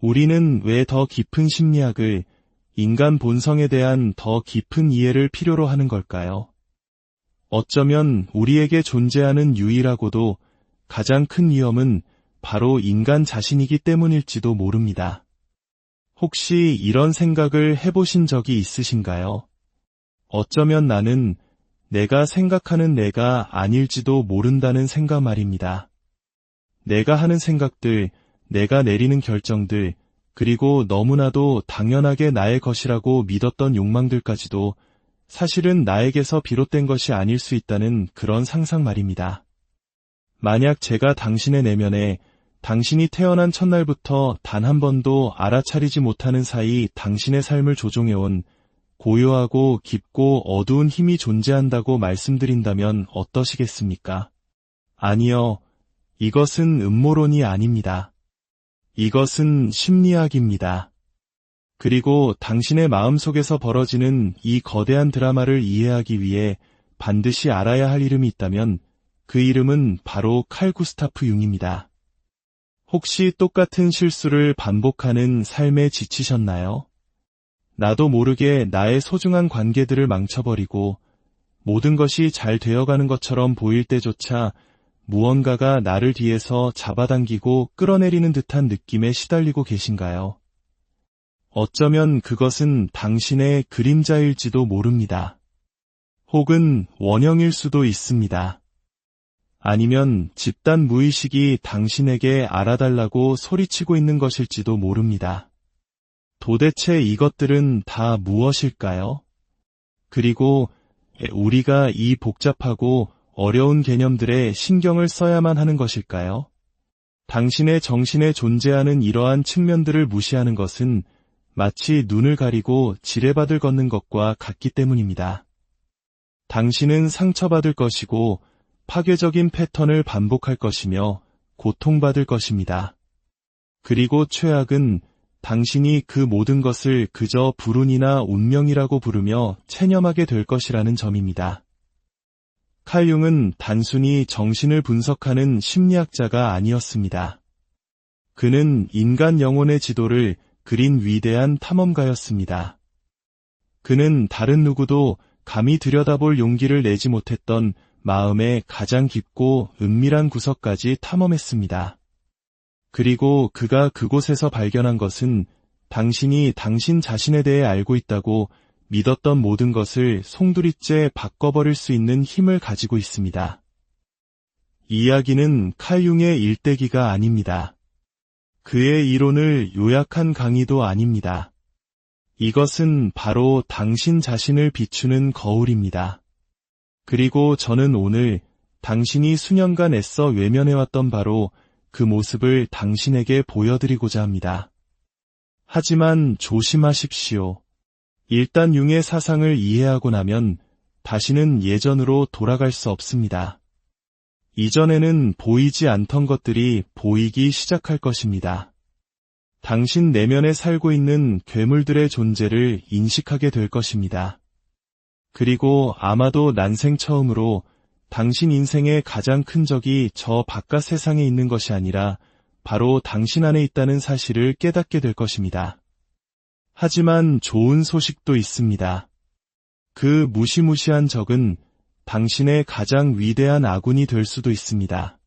우리는 왜 더 깊은 심리학을, 인간 본성에 대한 더 깊은 이해를 필요로 하는 걸까요? 어쩌면 우리에게 존재하는 유일하고도 가장 큰 위험은 바로 인간 자신이기 때문일지도 모릅니다. 혹시 이런 생각을 해보신 적이 있으신가요? 어쩌면 나는 내가 생각하는 내가 아닐지도 모른다는 생각 말입니다. 내가 하는 생각들, 내가 내리는 결정들, 그리고 너무나도 당연하게 나의 것이라고 믿었던 욕망들까지도 사실은 나에게서 비롯된 것이 아닐 수 있다는 그런 상상 말입니다. 만약 제가 당신의 내면에 당신이 태어난 첫날부터 단 한 번도 알아차리지 못하는 사이 당신의 삶을 조종해온 고요하고 깊고 어두운 힘이 존재한다고 말씀드린다면 어떠시겠습니까? 아니요, 이것은 음모론이 아닙니다. 이것은 심리학입니다. 그리고 당신의 마음속에서 벌어지는 이 거대한 드라마를 이해하기 위해 반드시 알아야 할 이름이 있다면 그 이름은 바로 칼 구스타프 융입니다. 혹시 똑같은 실수를 반복하는 삶에 지치셨나요? 나도 모르게 나의 소중한 관계들을 망쳐버리고 모든 것이 잘 되어가는 것처럼 보일 때조차 무언가가 나를 뒤에서 잡아당기고 끌어내리는 듯한 느낌에 시달리고 계신가요? 어쩌면 그것은 당신의 그림자일지도 모릅니다. 혹은 원형일 수도 있습니다. 아니면 집단 무의식이 당신에게 알아달라고 소리치고 있는 것일지도 모릅니다. 도대체 이것들은 다 무엇일까요? 그리고 우리가 이 복잡하고 어려운 개념들에 신경을 써야만 하는 것일까요? 당신의 정신에 존재하는 이러한 측면들을 무시하는 것은 마치 눈을 가리고 지뢰밭을 걷는 것과 같기 때문입니다. 당신은 상처받을 것이고 파괴적인 패턴을 반복할 것이며 고통받을 것입니다. 그리고 최악은 당신이 그 모든 것을 그저 불운이나 운명이라고 부르며 체념하게 될 것이라는 점입니다. 칼 융은 단순히 정신을 분석하는 심리학자가 아니었습니다. 그는 인간 영혼의 지도를 그린 위대한 탐험가였습니다. 그는 다른 누구도 감히 들여다볼 용기를 내지 못했던 마음의 가장 깊고 은밀한 구석까지 탐험했습니다. 그리고 그가 그곳에서 발견한 것은 당신이 당신 자신에 대해 알고 있다고 믿었던 모든 것을 송두리째 바꿔버릴 수 있는 힘을 가지고 있습니다. 이 이야기는 칼 융의 일대기가 아닙니다. 그의 이론을 요약한 강의도 아닙니다. 이것은 바로 당신 자신을 비추는 거울입니다. 그리고 저는 오늘 당신이 수년간 애써 외면해왔던 바로 그 모습을 당신에게 보여드리고자 합니다. 하지만 조심하십시오. 일단 융의 사상을 이해하고 나면 다시는 예전으로 돌아갈 수 없습니다. 이전에는 보이지 않던 것들이 보이기 시작할 것입니다. 당신 내면에 살고 있는 괴물들의 존재를 인식하게 될 것입니다. 그리고 아마도 난생 처음으로 당신 인생의 가장 큰 적이 저 바깥 세상에 있는 것이 아니라 바로 당신 안에 있다는 사실을 깨닫게 될 것입니다. 하지만 좋은 소식도 있습니다. 그 무시무시한 적은 당신의 가장 위대한 아군이 될 수도 있습니다.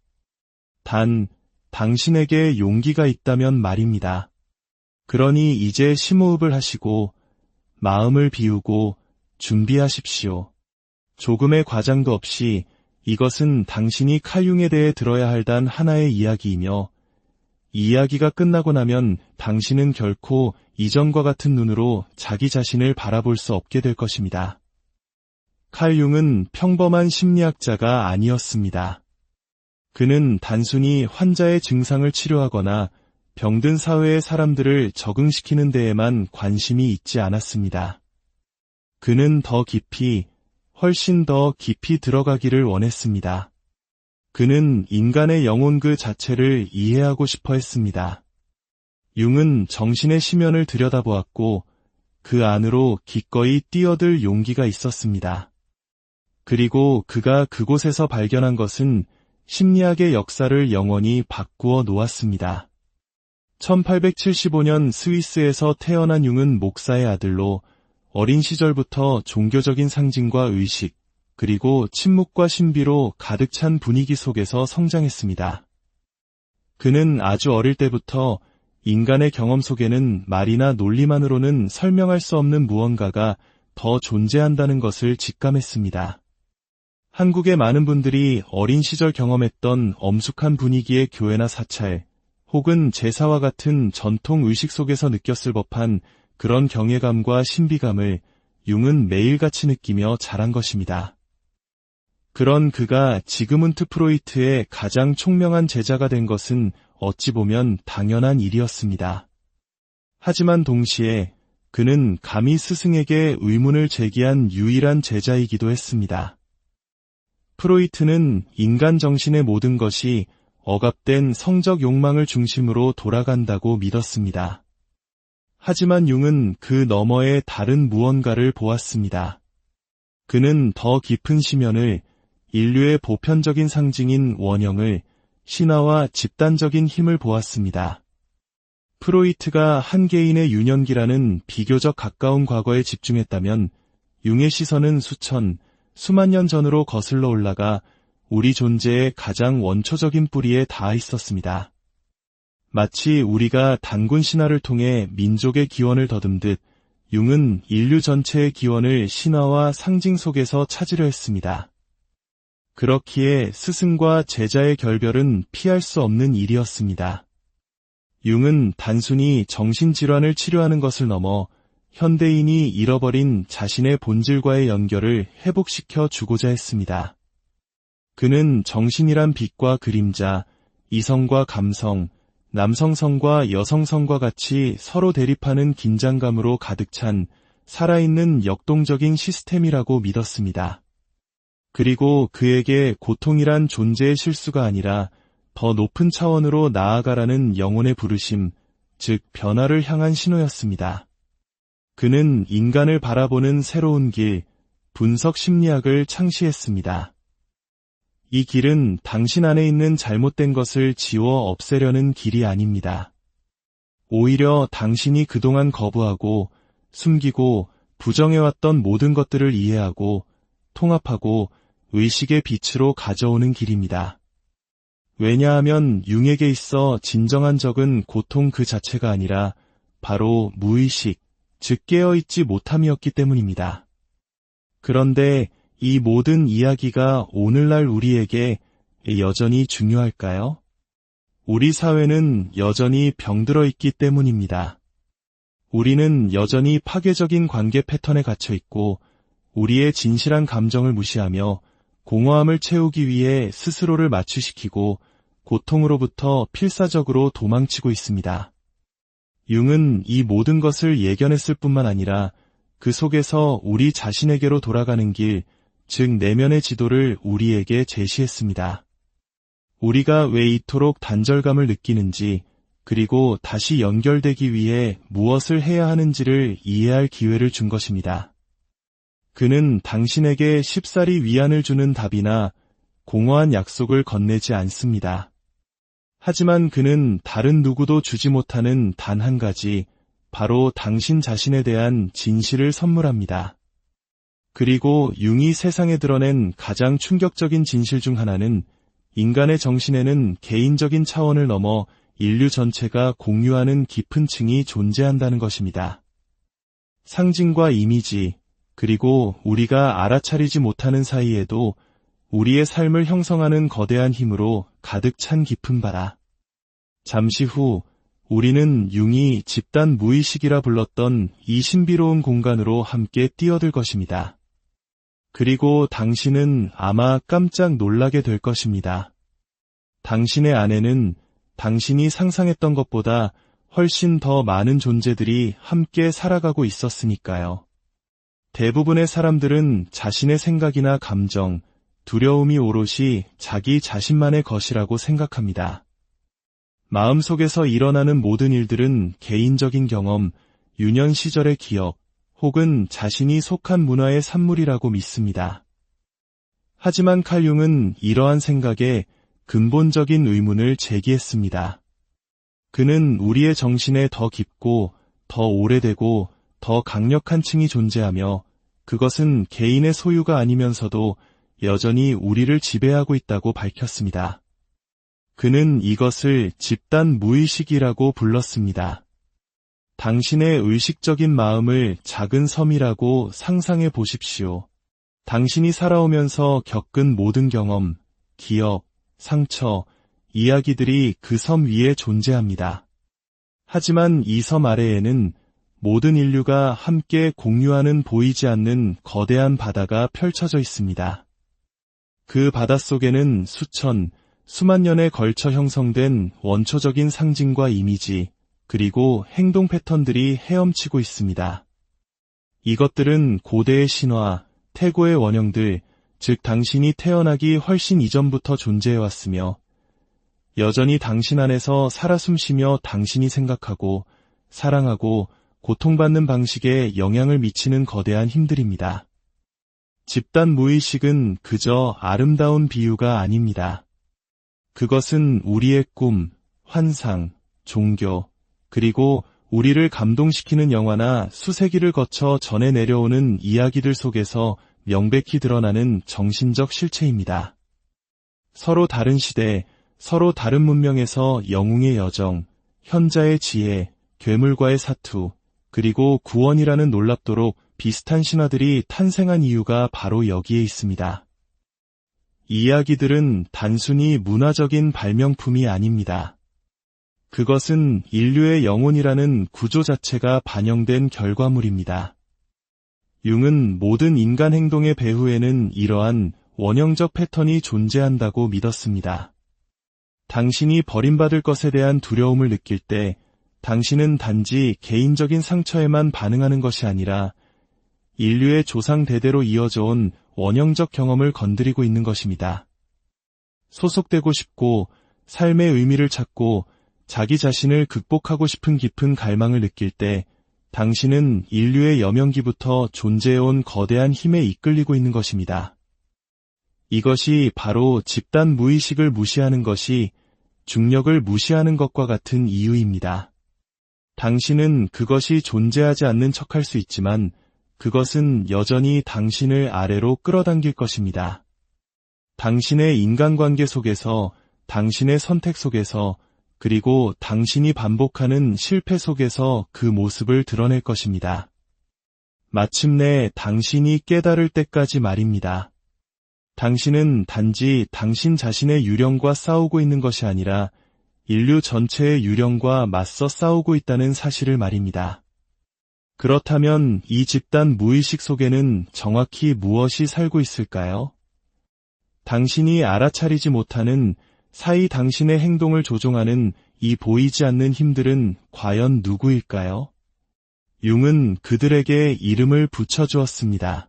단, 당신에게 용기가 있다면 말입니다. 그러니 이제 심호흡을 하시고 마음을 비우고 준비하십시오. 조금의 과장도 없이 이것은 당신이 칼 융에 대해 들어야 할 단 하나의 이야기이며 이 이야기가 끝나고 나면 당신은 결코 이전과 같은 눈으로 자기 자신을 바라볼 수 없게 될 것입니다. 칼 융은 평범한 심리학자가 아니었습니다. 그는 단순히 환자의 증상을 치료하거나 병든 사회의 사람들을 적응시키는 데에만 관심이 있지 않았습니다. 그는 더 깊이, 훨씬 더 깊이 들어가기를 원했습니다. 그는 인간의 영혼 그 자체를 이해하고 싶어 했습니다. 융은 정신의 심연을 들여다보았고 그 안으로 기꺼이 뛰어들 용기가 있었습니다. 그리고 그가 그곳에서 발견한 것은 심리학의 역사를 영원히 바꾸어 놓았습니다. 1875년 스위스에서 태어난 융은 목사의 아들로 어린 시절부터 종교적인 상징과 의식, 그리고 침묵과 신비로 가득 찬 분위기 속에서 성장했습니다. 그는 아주 어릴 때부터 인간의 경험 속에는 말이나 논리만으로는 설명할 수 없는 무언가가 더 존재한다는 것을 직감했습니다. 한국의 많은 분들이 어린 시절 경험했던 엄숙한 분위기의 교회나 사찰, 혹은 제사와 같은 전통 의식 속에서 느꼈을 법한 그런 경외감과 신비감을 융은 매일같이 느끼며 자란 것입니다. 그런 그가 지그문트 프로이트의 가장 총명한 제자가 된 것은 어찌 보면 당연한 일이었습니다. 하지만 동시에 그는 감히 스승에게 의문을 제기한 유일한 제자이기도 했습니다. 프로이트는 인간 정신의 모든 것이 억압된 성적 욕망을 중심으로 돌아간다고 믿었습니다. 하지만 융은 그 너머에 다른 무언가를 보았습니다. 그는 더 깊은 심연을, 인류의 보편적인 상징인 원형을, 신화와 집단적인 힘을 보았습니다. 프로이트가 한 개인의 유년기라는 비교적 가까운 과거에 집중했다면 융의 시선은 수만 년 전으로 거슬러 올라가 우리 존재의 가장 원초적인 뿌리에 닿아 있었습니다. 마치 우리가 단군 신화를 통해 민족의 기원을 더듬듯 융은 인류 전체의 기원을 신화와 상징 속에서 찾으려 했습니다. 그렇기에 스승과 제자의 결별은 피할 수 없는 일이었습니다. 융은 단순히 정신질환을 치료하는 것을 넘어 현대인이 잃어버린 자신의 본질과의 연결을 회복시켜 주고자 했습니다. 그는 정신이란 빛과 그림자, 이성과 감성, 남성성과 여성성과 같이 서로 대립하는 긴장감으로 가득 찬 살아있는 역동적인 시스템이라고 믿었습니다. 그리고 그에게 고통이란 존재의 실수가 아니라 더 높은 차원으로 나아가라는 영혼의 부르심, 즉 변화를 향한 신호였습니다. 그는 인간을 바라보는 새로운 길, 분석 심리학을 창시했습니다. 이 길은 당신 안에 있는 잘못된 것을 지워 없애려는 길이 아닙니다. 오히려 당신이 그동안 거부하고 숨기고 부정해왔던 모든 것들을 이해하고 통합하고 의식의 빛으로 가져오는 길입니다. 왜냐하면 융에게 있어 진정한 적은 고통 그 자체가 아니라 바로 무의식, 즉 깨어있지 못함이었기 때문입니다. 그런데 이 모든 이야기가 오늘날 우리에게 여전히 중요할까요? 우리 사회는 여전히 병들어 있기 때문입니다. 우리는 여전히 파괴적인 관계 패턴에 갇혀 있고 우리의 진실한 감정을 무시하며 공허함을 채우기 위해 스스로를 마취시키고 고통으로부터 필사적으로 도망치고 있습니다. 융은 이 모든 것을 예견했을 뿐만 아니라 그 속에서 우리 자신에게로 돌아가는 길, 즉 내면의 지도를 우리에게 제시했습니다. 우리가 왜 이토록 단절감을 느끼는지, 그리고 다시 연결되기 위해 무엇을 해야 하는지를 이해할 기회를 준 것입니다. 그는 당신에게 쉽사리 위안을 주는 답이나 공허한 약속을 건네지 않습니다. 하지만 그는 다른 누구도 주지 못하는 단 한 가지, 바로 당신 자신에 대한 진실을 선물합니다. 그리고 융이 세상에 드러낸 가장 충격적인 진실 중 하나는 인간의 정신에는 개인적인 차원을 넘어 인류 전체가 공유하는 깊은 층이 존재한다는 것입니다. 상징과 이미지, 그리고 우리가 알아차리지 못하는 사이에도 우리의 삶을 형성하는 거대한 힘으로 가득 찬 깊은 바다. 잠시 후 우리는 융이 집단 무의식이라 불렀던 이 신비로운 공간으로 함께 뛰어들 것입니다. 그리고 당신은 아마 깜짝 놀라게 될 것입니다. 당신의 안에는 당신이 상상했던 것보다 훨씬 더 많은 존재들이 함께 살아가고 있었으니까요. 대부분의 사람들은 자신의 생각이나 감정, 두려움이 오롯이 자기 자신만의 것이라고 생각합니다. 마음속에서 일어나는 모든 일들은 개인적인 경험, 유년 시절의 기억, 혹은 자신이 속한 문화의 산물이라고 믿습니다. 하지만 칼 융은 이러한 생각에 근본적인 의문을 제기했습니다. 그는 우리의 정신에 더 깊고 더 오래되고 더 강력한 층이 존재하며 그것은 개인의 소유가 아니면서도 여전히 우리를 지배하고 있다고 밝혔습니다. 그는 이것을 집단 무의식이라고 불렀습니다. 당신의 의식적인 마음을 작은 섬이라고 상상해 보십시오. 당신이 살아오면서 겪은 모든 경험, 기억, 상처, 이야기들이 그 섬 위에 존재합니다. 하지만 이 섬 아래에는 모든 인류가 함께 공유하는 보이지 않는 거대한 바다가 펼쳐져 있습니다. 그 바닷속에는 수만 년에 걸쳐 형성된 원초적인 상징과 이미지, 그리고 행동 패턴들이 헤엄치고 있습니다. 이것들은 고대의 신화, 태고의 원형들, 즉 당신이 태어나기 훨씬 이전부터 존재해왔으며 여전히 당신 안에서 살아 숨쉬며 당신이 생각하고 사랑하고 고통받는 방식에 영향을 미치는 거대한 힘들입니다. 집단 무의식은 그저 아름다운 비유가 아닙니다. 그것은 우리의 꿈, 환상, 종교, 그리고 우리를 감동시키는 영화나 수세기를 거쳐 전해 내려오는 이야기들 속에서 명백히 드러나는 정신적 실체입니다. 서로 다른 시대, 서로 다른 문명에서 영웅의 여정, 현자의 지혜, 괴물과의 사투, 그리고 구원이라는 놀랍도록 비슷한 신화들이 탄생한 이유가 바로 여기에 있습니다. 이 이야기들은 단순히 문화적인 발명품이 아닙니다. 그것은 인류의 영혼이라는 구조 자체가 반영된 결과물입니다. 융은 모든 인간 행동의 배후에는 이러한 원형적 패턴이 존재한다고 믿었습니다. 당신이 버림받을 것에 대한 두려움을 느낄 때 당신은 단지 개인적인 상처에만 반응하는 것이 아니라 인류의 조상 대대로 이어져 온 원형적 경험을 건드리고 있는 것입니다. 소속되고 싶고 삶의 의미를 찾고 자기 자신을 극복하고 싶은 깊은 갈망을 느낄 때 당신은 인류의 여명기부터 존재해온 거대한 힘에 이끌리고 있는 것입니다. 이것이 바로 집단 무의식을 무시하는 것이 중력을 무시하는 것과 같은 이유입니다. 당신은 그것이 존재하지 않는 척할 수 있지만 그것은 여전히 당신을 아래로 끌어당길 것입니다. 당신의 인간관계 속에서, 당신의 선택 속에서, 그리고 당신이 반복하는 실패 속에서 그 모습을 드러낼 것입니다. 마침내 당신이 깨달을 때까지 말입니다. 당신은 단지 당신 자신의 유령과 싸우고 있는 것이 아니라 인류 전체의 유령과 맞서 싸우고 있다는 사실을 말입니다. 그렇다면 이 집단 무의식 속에는 정확히 무엇이 살고 있을까요? 당신이 알아차리지 못하는 사이 당신의 행동을 조종하는 이 보이지 않는 힘들은 과연 누구일까요? 융은 그들에게 이름을 붙여주었습니다.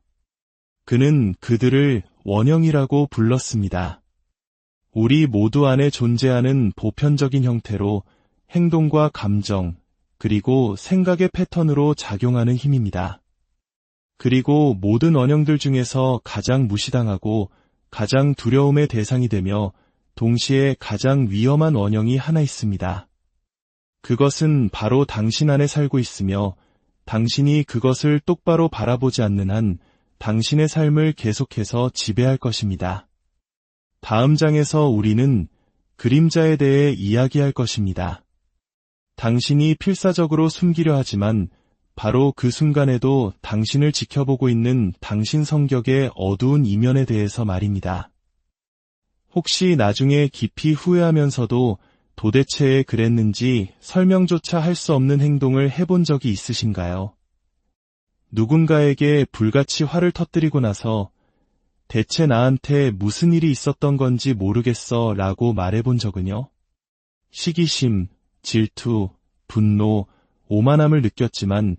그는 그들을 원형이라고 불렀습니다. 우리 모두 안에 존재하는 보편적인 형태로 행동과 감정, 그리고 생각의 패턴으로 작용하는 힘입니다. 그리고 모든 원형들 중에서 가장 무시당하고 가장 두려움의 대상이 되며 동시에 가장 위험한 원형이 하나 있습니다. 그것은 바로 당신 안에 살고 있으며 당신이 그것을 똑바로 바라보지 않는 한 당신의 삶을 계속해서 지배할 것입니다. 다음 장에서 우리는 그림자에 대해 이야기할 것입니다. 당신이 필사적으로 숨기려 하지만 바로 그 순간에도 당신을 지켜보고 있는 당신 성격의 어두운 이면에 대해서 말입니다. 혹시 나중에 깊이 후회하면서도 도대체 왜 그랬는지 설명조차 할 수 없는 행동을 해본 적이 있으신가요? 누군가에게 불같이 화를 터뜨리고 나서 대체 나한테 무슨 일이 있었던 건지 모르겠어 라고 말해본 적은요? 시기심, 질투, 분노, 오만함을 느꼈지만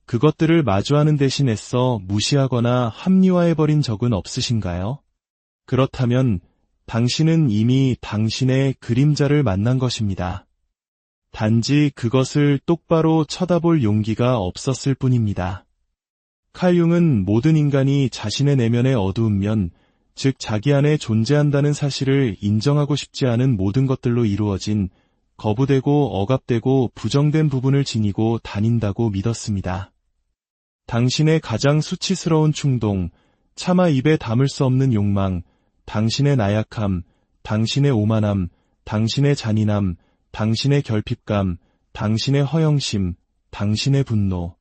그것들을 마주하는 대신 애써 무시하거나 합리화해버린 적은 없으신가요? 그렇다면 당신은 이미 당신의 그림자를 만난 것입니다. 단지 그것을 똑바로 쳐다볼 용기가 없었을 뿐입니다. 칼 융은 모든 인간이 자신의 내면의 어두운 면, 즉 자기 안에 존재한다는 사실을 인정하고 싶지 않은 모든 것들로 이루어진 거부되고 억압되고 부정된 부분을 지니고 다닌다고 믿었습니다. 당신의 가장 수치스러운 충동, 차마 입에 담을 수 없는 욕망, 당신의 나약함, 당신의 오만함, 당신의 잔인함, 당신의 결핍감, 당신의 허영심, 당신의 분노.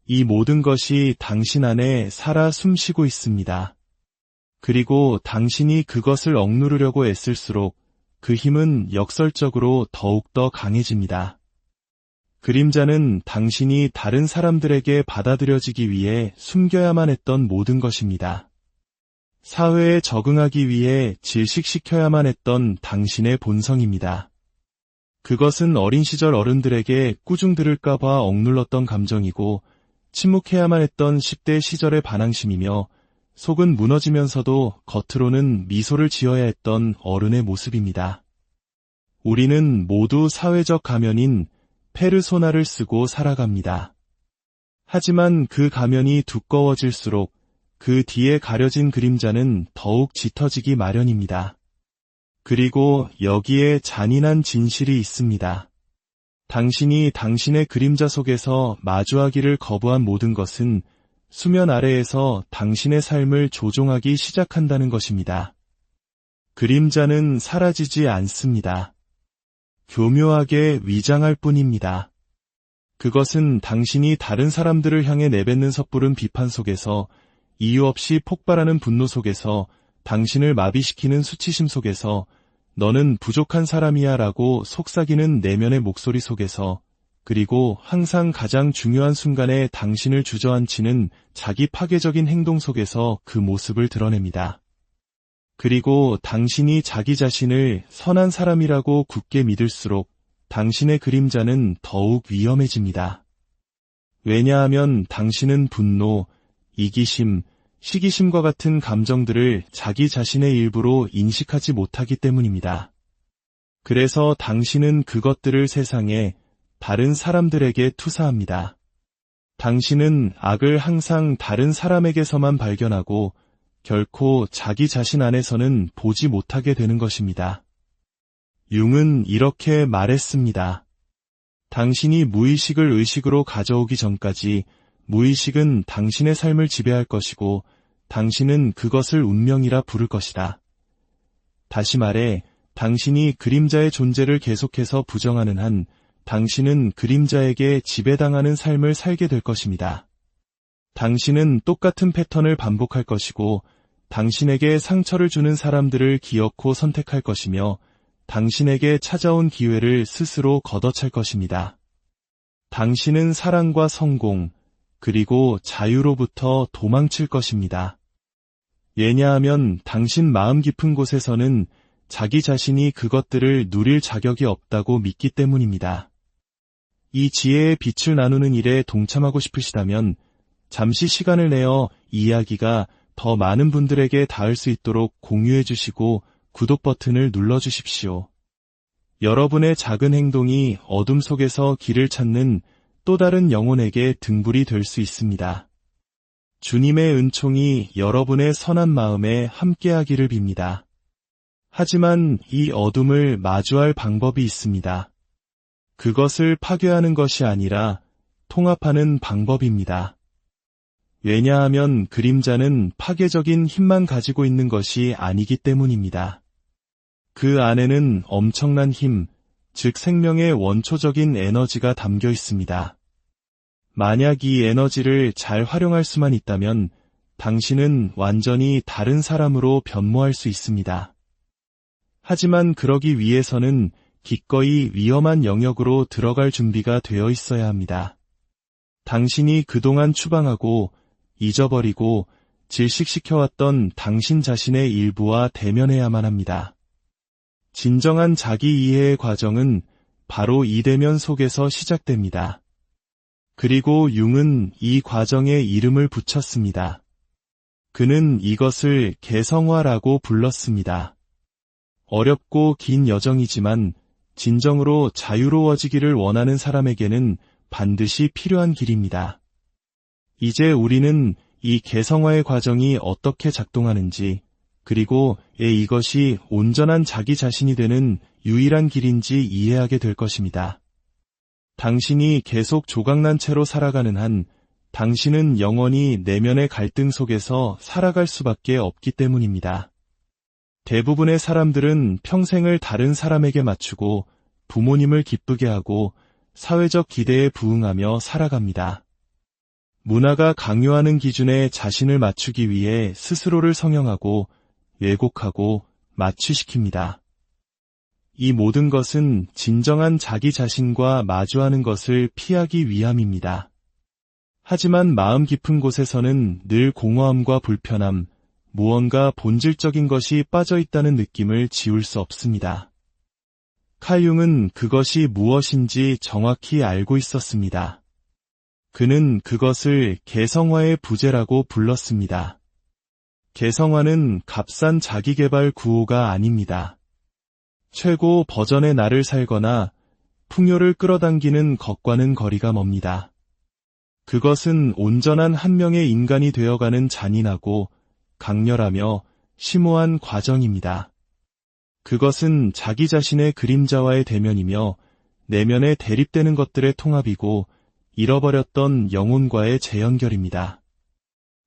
이 모든 것이 당신 안에 살아 숨쉬고 있습니다. 그리고 당신이 그것을 억누르려고 애쓸수록 그 힘은 역설적으로 더욱더 강해집니다. 그림자는 당신이 다른 사람들에게 받아들여지기 위해 숨겨야만 했던 모든 것입니다. 사회에 적응하기 위해 질식시켜야만 했던 당신의 본성입니다. 그것은 어린 시절 어른들에게 꾸중 들을까봐 억눌렀던 감정이고 침묵해야만 했던 10대 시절의 반항심이며 속은 무너지면서도 겉으로는 미소를 지어야 했던 어른의 모습입니다. 우리는 모두 사회적 가면인 페르소나를 쓰고 살아갑니다. 하지만 그 가면이 두꺼워질수록 그 뒤에 가려진 그림자는 더욱 짙어지기 마련입니다. 그리고 여기에 잔인한 진실이 있습니다. 당신이 당신의 그림자 속에서 마주하기를 거부한 모든 것은 수면 아래에서 당신의 삶을 조종하기 시작한다는 것입니다. 그림자는 사라지지 않습니다. 교묘하게 위장할 뿐입니다. 그것은 당신이 다른 사람들을 향해 내뱉는 섣부른 비판 속에서, 이유 없이 폭발하는 분노 속에서, 당신을 마비시키는 수치심 속에서, 너는 부족한 사람이야 라고 속삭이는 내면의 목소리 속에서, 그리고 항상 가장 중요한 순간에 당신을 주저앉히는 자기 파괴적인 행동 속에서 그 모습을 드러냅니다. 그리고 당신이 자기 자신을 선한 사람이라고 굳게 믿을수록 당신의 그림자는 더욱 위험해집니다. 왜냐하면 당신은 분노, 이기심, 시기심과 같은 감정들을 자기 자신의 일부로 인식하지 못하기 때문입니다. 그래서 당신은 그것들을 세상에, 다른 사람들에게 투사합니다. 당신은 악을 항상 다른 사람에게서만 발견하고 결코 자기 자신 안에서는 보지 못하게 되는 것입니다. 융은 이렇게 말했습니다. 당신이 무의식을 의식으로 가져오기 전까지 무의식은 당신의 삶을 지배할 것이고 당신은 그것을 운명이라 부를 것이다. 다시 말해, 당신이 그림자의 존재를 계속해서 부정하는 한 당신은 그림자에게 지배당하는 삶을 살게 될 것입니다. 당신은 똑같은 패턴을 반복할 것이고 당신에게 상처를 주는 사람들을 기어코 선택할 것이며 당신에게 찾아온 기회를 스스로 걷어찰 것입니다. 당신은 사랑과 성공, 그리고 자유로부터 도망칠 것입니다. 왜냐하면 당신 마음 깊은 곳에서는 자기 자신이 그것들을 누릴 자격이 없다고 믿기 때문입니다. 이 지혜의 빛을 나누는 일에 동참하고 싶으시다면 잠시 시간을 내어 이 이야기가 더 많은 분들에게 닿을 수 있도록 공유해 주시고 구독 버튼을 눌러 주십시오. 여러분의 작은 행동이 어둠 속에서 길을 찾는 또 다른 영혼에게 등불이 될 수 있습니다. 주님의 은총이 여러분의 선한 마음에 함께하기를 빕니다. 하지만 이 어둠을 마주할 방법이 있습니다. 그것을 파괴하는 것이 아니라 통합하는 방법입니다. 왜냐하면 그림자는 파괴적인 힘만 가지고 있는 것이 아니기 때문입니다. 그 안에는 엄청난 힘, 즉 생명의 원초적인 에너지가 담겨 있습니다. 만약 이 에너지를 잘 활용할 수만 있다면 당신은 완전히 다른 사람으로 변모할 수 있습니다. 하지만 그러기 위해서는 기꺼이 위험한 영역으로 들어갈 준비가 되어 있어야 합니다. 당신이 그동안 추방하고 잊어버리고 질식시켜왔던 당신 자신의 일부와 대면해야만 합니다. 진정한 자기 이해의 과정은 바로 이 대면 속에서 시작됩니다. 그리고 융은 이 과정에 이름을 붙였습니다. 그는 이것을 개성화라고 불렀습니다. 어렵고 긴 여정이지만 진정으로 자유로워지기를 원하는 사람에게는 반드시 필요한 길입니다. 이제 우리는 이 개성화의 과정이 어떻게 작동하는지, 그리고 이것이 온전한 자기 자신이 되는 유일한 길인지 이해하게 될 것입니다. 당신이 계속 조각난 채로 살아가는 한 당신은 영원히 내면의 갈등 속에서 살아갈 수밖에 없기 때문입니다. 대부분의 사람들은 평생을 다른 사람에게 맞추고 부모님을 기쁘게 하고 사회적 기대에 부응하며 살아갑니다. 문화가 강요하는 기준에 자신을 맞추기 위해 스스로를 성형하고 왜곡하고 마취시킵니다. 이 모든 것은 진정한 자기 자신과 마주하는 것을 피하기 위함입니다. 하지만 마음 깊은 곳에서는 늘 공허함과 불편함, 무언가 본질적인 것이 빠져 있다는 느낌을 지울 수 없습니다. 칼 융은 그것이 무엇인지 정확히 알고 있었습니다. 그는 그것을 개성화의 부재라고 불렀습니다. 개성화는 값싼 자기개발 구호가 아닙니다. 최고 버전의 나를 살거나 풍요를 끌어당기는 것과는 거리가 멉니다. 그것은 온전한 한 명의 인간이 되어가는 잔인하고 강렬하며 심오한 과정입니다. 그것은 자기 자신의 그림자와의 대면이며 내면에 대립되는 것들의 통합이고 잃어버렸던 영혼과의 재연결입니다.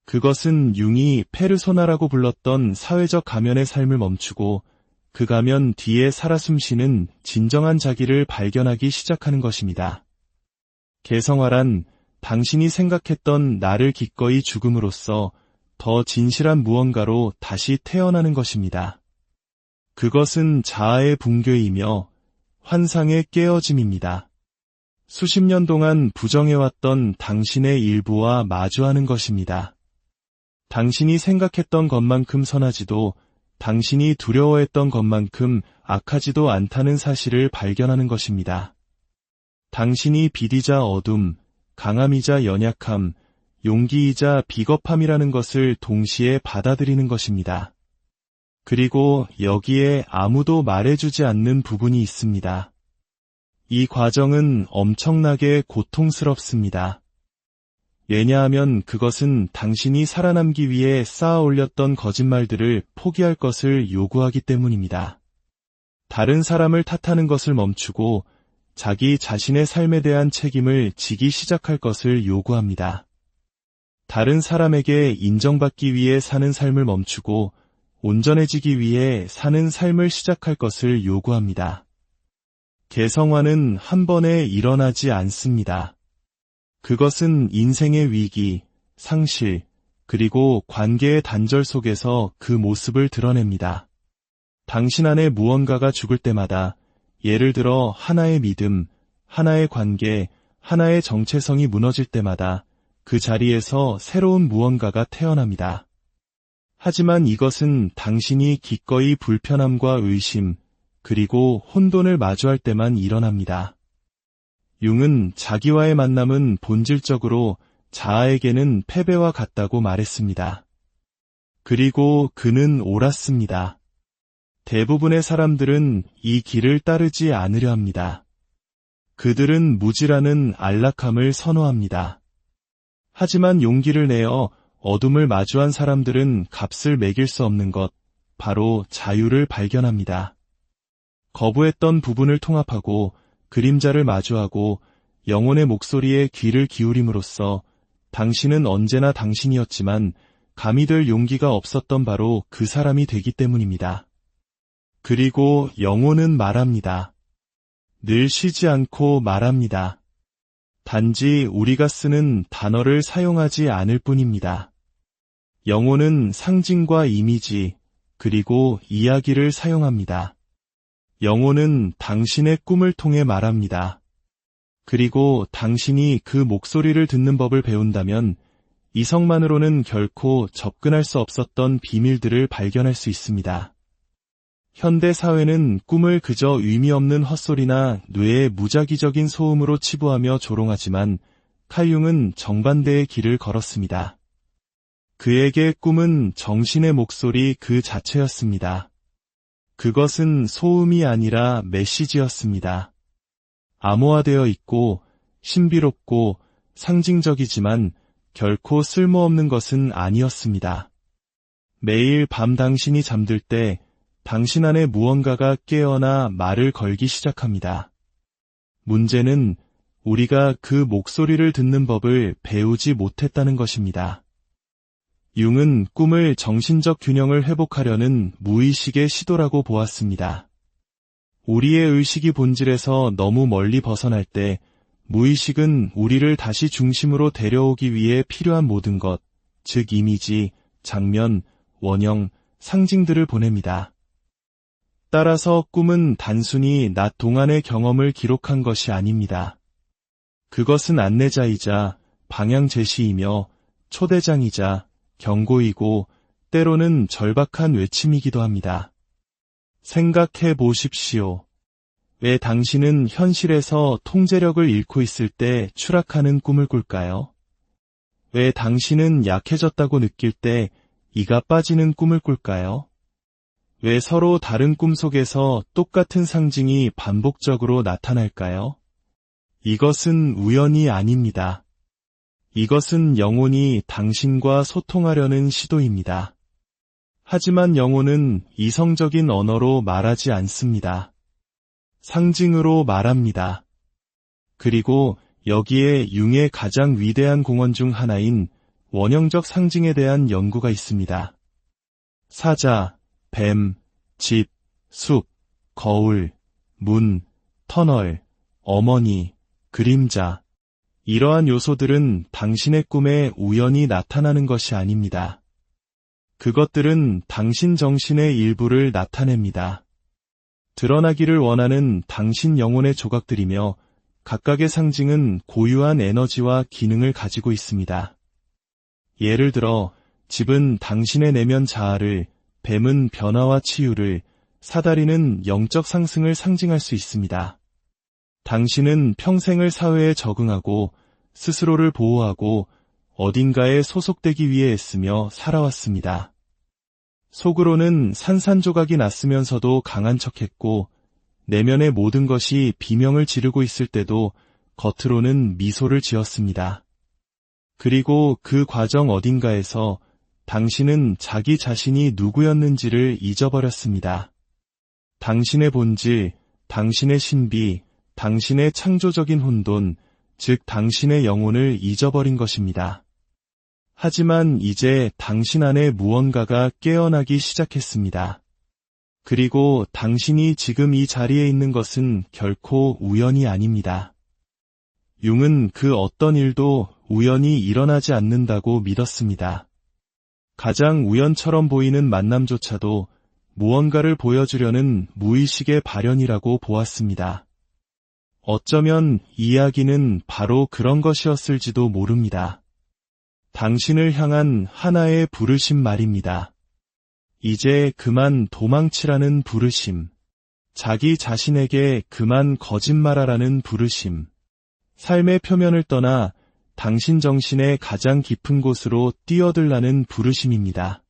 그것은 융이 페르소나라고 불렀던 사회적 가면의 삶을 멈추고 그 가면 뒤에 살아 숨쉬는 진정한 자기를 발견하기 시작하는 것입니다. 개성화란 당신이 생각했던 나를 기꺼이 죽음으로써 더 진실한 무언가로 다시 태어나는 것입니다. 그것은 자아의 붕괴이며 환상의 깨어짐입니다. 수십 년 동안 부정해왔던 당신의 일부와 마주하는 것입니다. 당신이 생각했던 것만큼 선하지도 당신이 두려워했던 것만큼 악하지도 않다는 사실을 발견하는 것입니다. 당신이 빛이자 어둠, 강함이자 연약함, 용기이자 비겁함이라는 것을 동시에 받아들이는 것입니다. 그리고 여기에 아무도 말해주지 않는 부분이 있습니다. 이 과정은 엄청나게 고통스럽습니다. 왜냐하면 그것은 당신이 살아남기 위해 쌓아 올렸던 거짓말들을 포기할 것을 요구하기 때문입니다. 다른 사람을 탓하는 것을 멈추고 자기 자신의 삶에 대한 책임을 지기 시작할 것을 요구합니다. 다른 사람에게 인정받기 위해 사는 삶을 멈추고 온전해지기 위해 사는 삶을 시작할 것을 요구합니다. 개성화는 한 번에 일어나지 않습니다. 그것은 인생의 위기, 상실, 그리고 관계의 단절 속에서 그 모습을 드러냅니다. 당신 안에 무언가가 죽을 때마다, 예를 들어 하나의 믿음, 하나의 관계, 하나의 정체성이 무너질 때마다 그 자리에서 새로운 무언가가 태어납니다. 하지만 이것은 당신이 기꺼이 불편함과 의심, 그리고 혼돈을 마주할 때만 일어납니다. 융은 자기와의 만남은 본질적으로 자아에게는 패배와 같다고 말했습니다. 그리고 그는 옳았습니다. 대부분의 사람들은 이 길을 따르지 않으려 합니다. 그들은 무지라는 안락함을 선호합니다. 하지만 용기를 내어 어둠을 마주한 사람들은 값을 매길 수 없는 것, 바로 자유를 발견합니다. 거부했던 부분을 통합하고 그림자를 마주하고 영혼의 목소리에 귀를 기울임으로써 당신은 언제나 당신이었지만 감히 될 용기가 없었던 바로 그 사람이 되기 때문입니다. 그리고 영혼은 말합니다. 늘 쉬지 않고 말합니다. 단지 우리가 쓰는 단어를 사용하지 않을 뿐입니다. 영혼은 상징과 이미지, 그리고 이야기를 사용합니다. 영혼은 당신의 꿈을 통해 말합니다. 그리고 당신이 그 목소리를 듣는 법을 배운다면 이성만으로는 결코 접근할 수 없었던 비밀들을 발견할 수 있습니다. 현대 사회는 꿈을 그저 의미 없는 헛소리나 뇌의 무작위적인 소음으로 치부하며 조롱하지만 칼 융은 정반대의 길을 걸었습니다. 그에게 꿈은 정신의 목소리 그 자체였습니다. 그것은 소음이 아니라 메시지였습니다. 암호화되어 있고 신비롭고 상징적이지만 결코 쓸모없는 것은 아니었습니다. 매일 밤 당신이 잠들 때 당신 안에 무언가가 깨어나 말을 걸기 시작합니다. 문제는 우리가 그 목소리를 듣는 법을 배우지 못했다는 것입니다. 융은 꿈을 정신적 균형을 회복하려는 무의식의 시도라고 보았습니다. 우리의 의식이 본질에서 너무 멀리 벗어날 때 무의식은 우리를 다시 중심으로 데려오기 위해 필요한 모든 것, 즉 이미지, 장면, 원형, 상징들을 보냅니다. 따라서 꿈은 단순히 낮 동안의 경험을 기록한 것이 아닙니다. 그것은 안내자이자 방향 제시이며 초대장이자 경고이고 때로는 절박한 외침이기도 합니다. 생각해 보십시오. 왜 당신은 현실에서 통제력을 잃고 있을 때 추락하는 꿈을 꿀까요? 왜 당신은 약해졌다고 느낄 때 이가 빠지는 꿈을 꿀까요? 왜 서로 다른 꿈 속에서 똑같은 상징이 반복적으로 나타날까요? 이것은 우연이 아닙니다. 이것은 영혼이 당신과 소통하려는 시도입니다. 하지만 영혼은 이성적인 언어로 말하지 않습니다. 상징으로 말합니다. 그리고 여기에 융의 가장 위대한 공헌 중 하나인 원형적 상징에 대한 연구가 있습니다. 사자, 뱀, 집, 숲, 거울, 문, 터널, 어머니, 그림자. 이러한 요소들은 당신의 꿈에 우연히 나타나는 것이 아닙니다. 그것들은 당신 정신의 일부를 나타냅니다. 드러나기를 원하는 당신 영혼의 조각들이며 각각의 상징은 고유한 에너지와 기능을 가지고 있습니다. 예를 들어 집은 당신의 내면 자아를, 뱀은 변화와 치유를, 사다리는 영적 상승을 상징할 수 있습니다. 당신은 평생을 사회에 적응하고 스스로를 보호하고 어딘가에 소속되기 위해 애쓰며 살아왔습니다. 속으로는 산산조각이 났으면서도 강한 척했고 내면의 모든 것이 비명을 지르고 있을 때도 겉으로는 미소를 지었습니다. 그리고 그 과정 어딘가에서 당신은 자기 자신이 누구였는지를 잊어버렸습니다. 당신의 본질, 당신의 신비, 당신의 창조적인 혼돈, 즉 당신의 영혼을 잊어버린 것입니다. 하지만 이제 당신 안에 무언가가 깨어나기 시작했습니다. 그리고 당신이 지금 이 자리에 있는 것은 결코 우연이 아닙니다. 융은 그 어떤 일도 우연히 일어나지 않는다고 믿었습니다. 가장 우연처럼 보이는 만남조차도 무언가를 보여주려는 무의식의 발현이라고 보았습니다. 어쩌면 이야기는 바로 그런 것이었을지도 모릅니다. 당신을 향한 하나의 부르심 말입니다. 이제 그만 도망치라는 부르심, 자기 자신에게 그만 거짓말하라는 부르심, 삶의 표면을 떠나 당신 정신의 가장 깊은 곳으로 뛰어들라는 부르심입니다.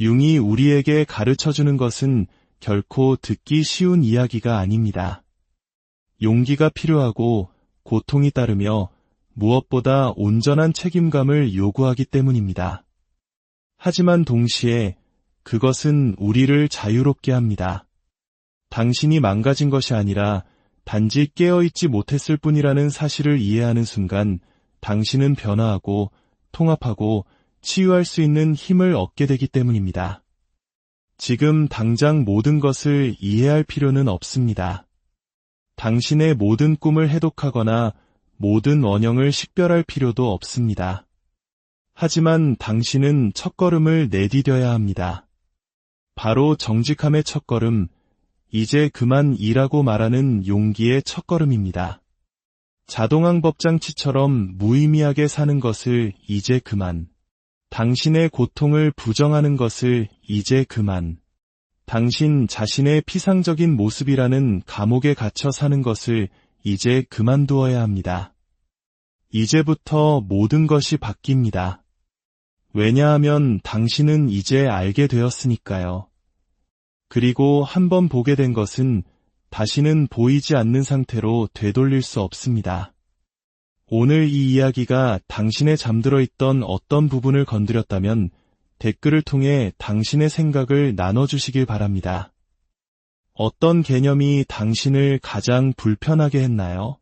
융이 우리에게 가르쳐주는 것은 결코 듣기 쉬운 이야기가 아닙니다. 용기가 필요하고 고통이 따르며 무엇보다 온전한 책임감을 요구하기 때문입니다. 하지만 동시에 그것은 우리를 자유롭게 합니다. 당신이 망가진 것이 아니라 단지 깨어있지 못했을 뿐이라는 사실을 이해하는 순간 당신은 변화하고 통합하고 치유할 수 있는 힘을 얻게 되기 때문입니다. 지금 당장 모든 것을 이해할 필요는 없습니다. 당신의 모든 꿈을 해독하거나 모든 원형을 식별할 필요도 없습니다. 하지만 당신은 첫걸음을 내디뎌야 합니다. 바로 정직함의 첫걸음, 이제 그만 이라고 말하는 용기의 첫걸음입니다. 자동항 법장치처럼 무의미하게 사는 것을 이제 그만. 당신의 고통을 부정하는 것을 이제 그만. 당신 자신의 피상적인 모습이라는 감옥에 갇혀 사는 것을 이제 그만두어야 합니다. 이제부터 모든 것이 바뀝니다. 왜냐하면 당신은 이제 알게 되었으니까요. 그리고 한번 보게 된 것은 다시는 보이지 않는 상태로 되돌릴 수 없습니다. 오늘 이 이야기가 당신의 잠들어 있던 어떤 부분을 건드렸다면 댓글을 통해 당신의 생각을 나눠주시길 바랍니다. 어떤 개념이 당신을 가장 불편하게 했나요?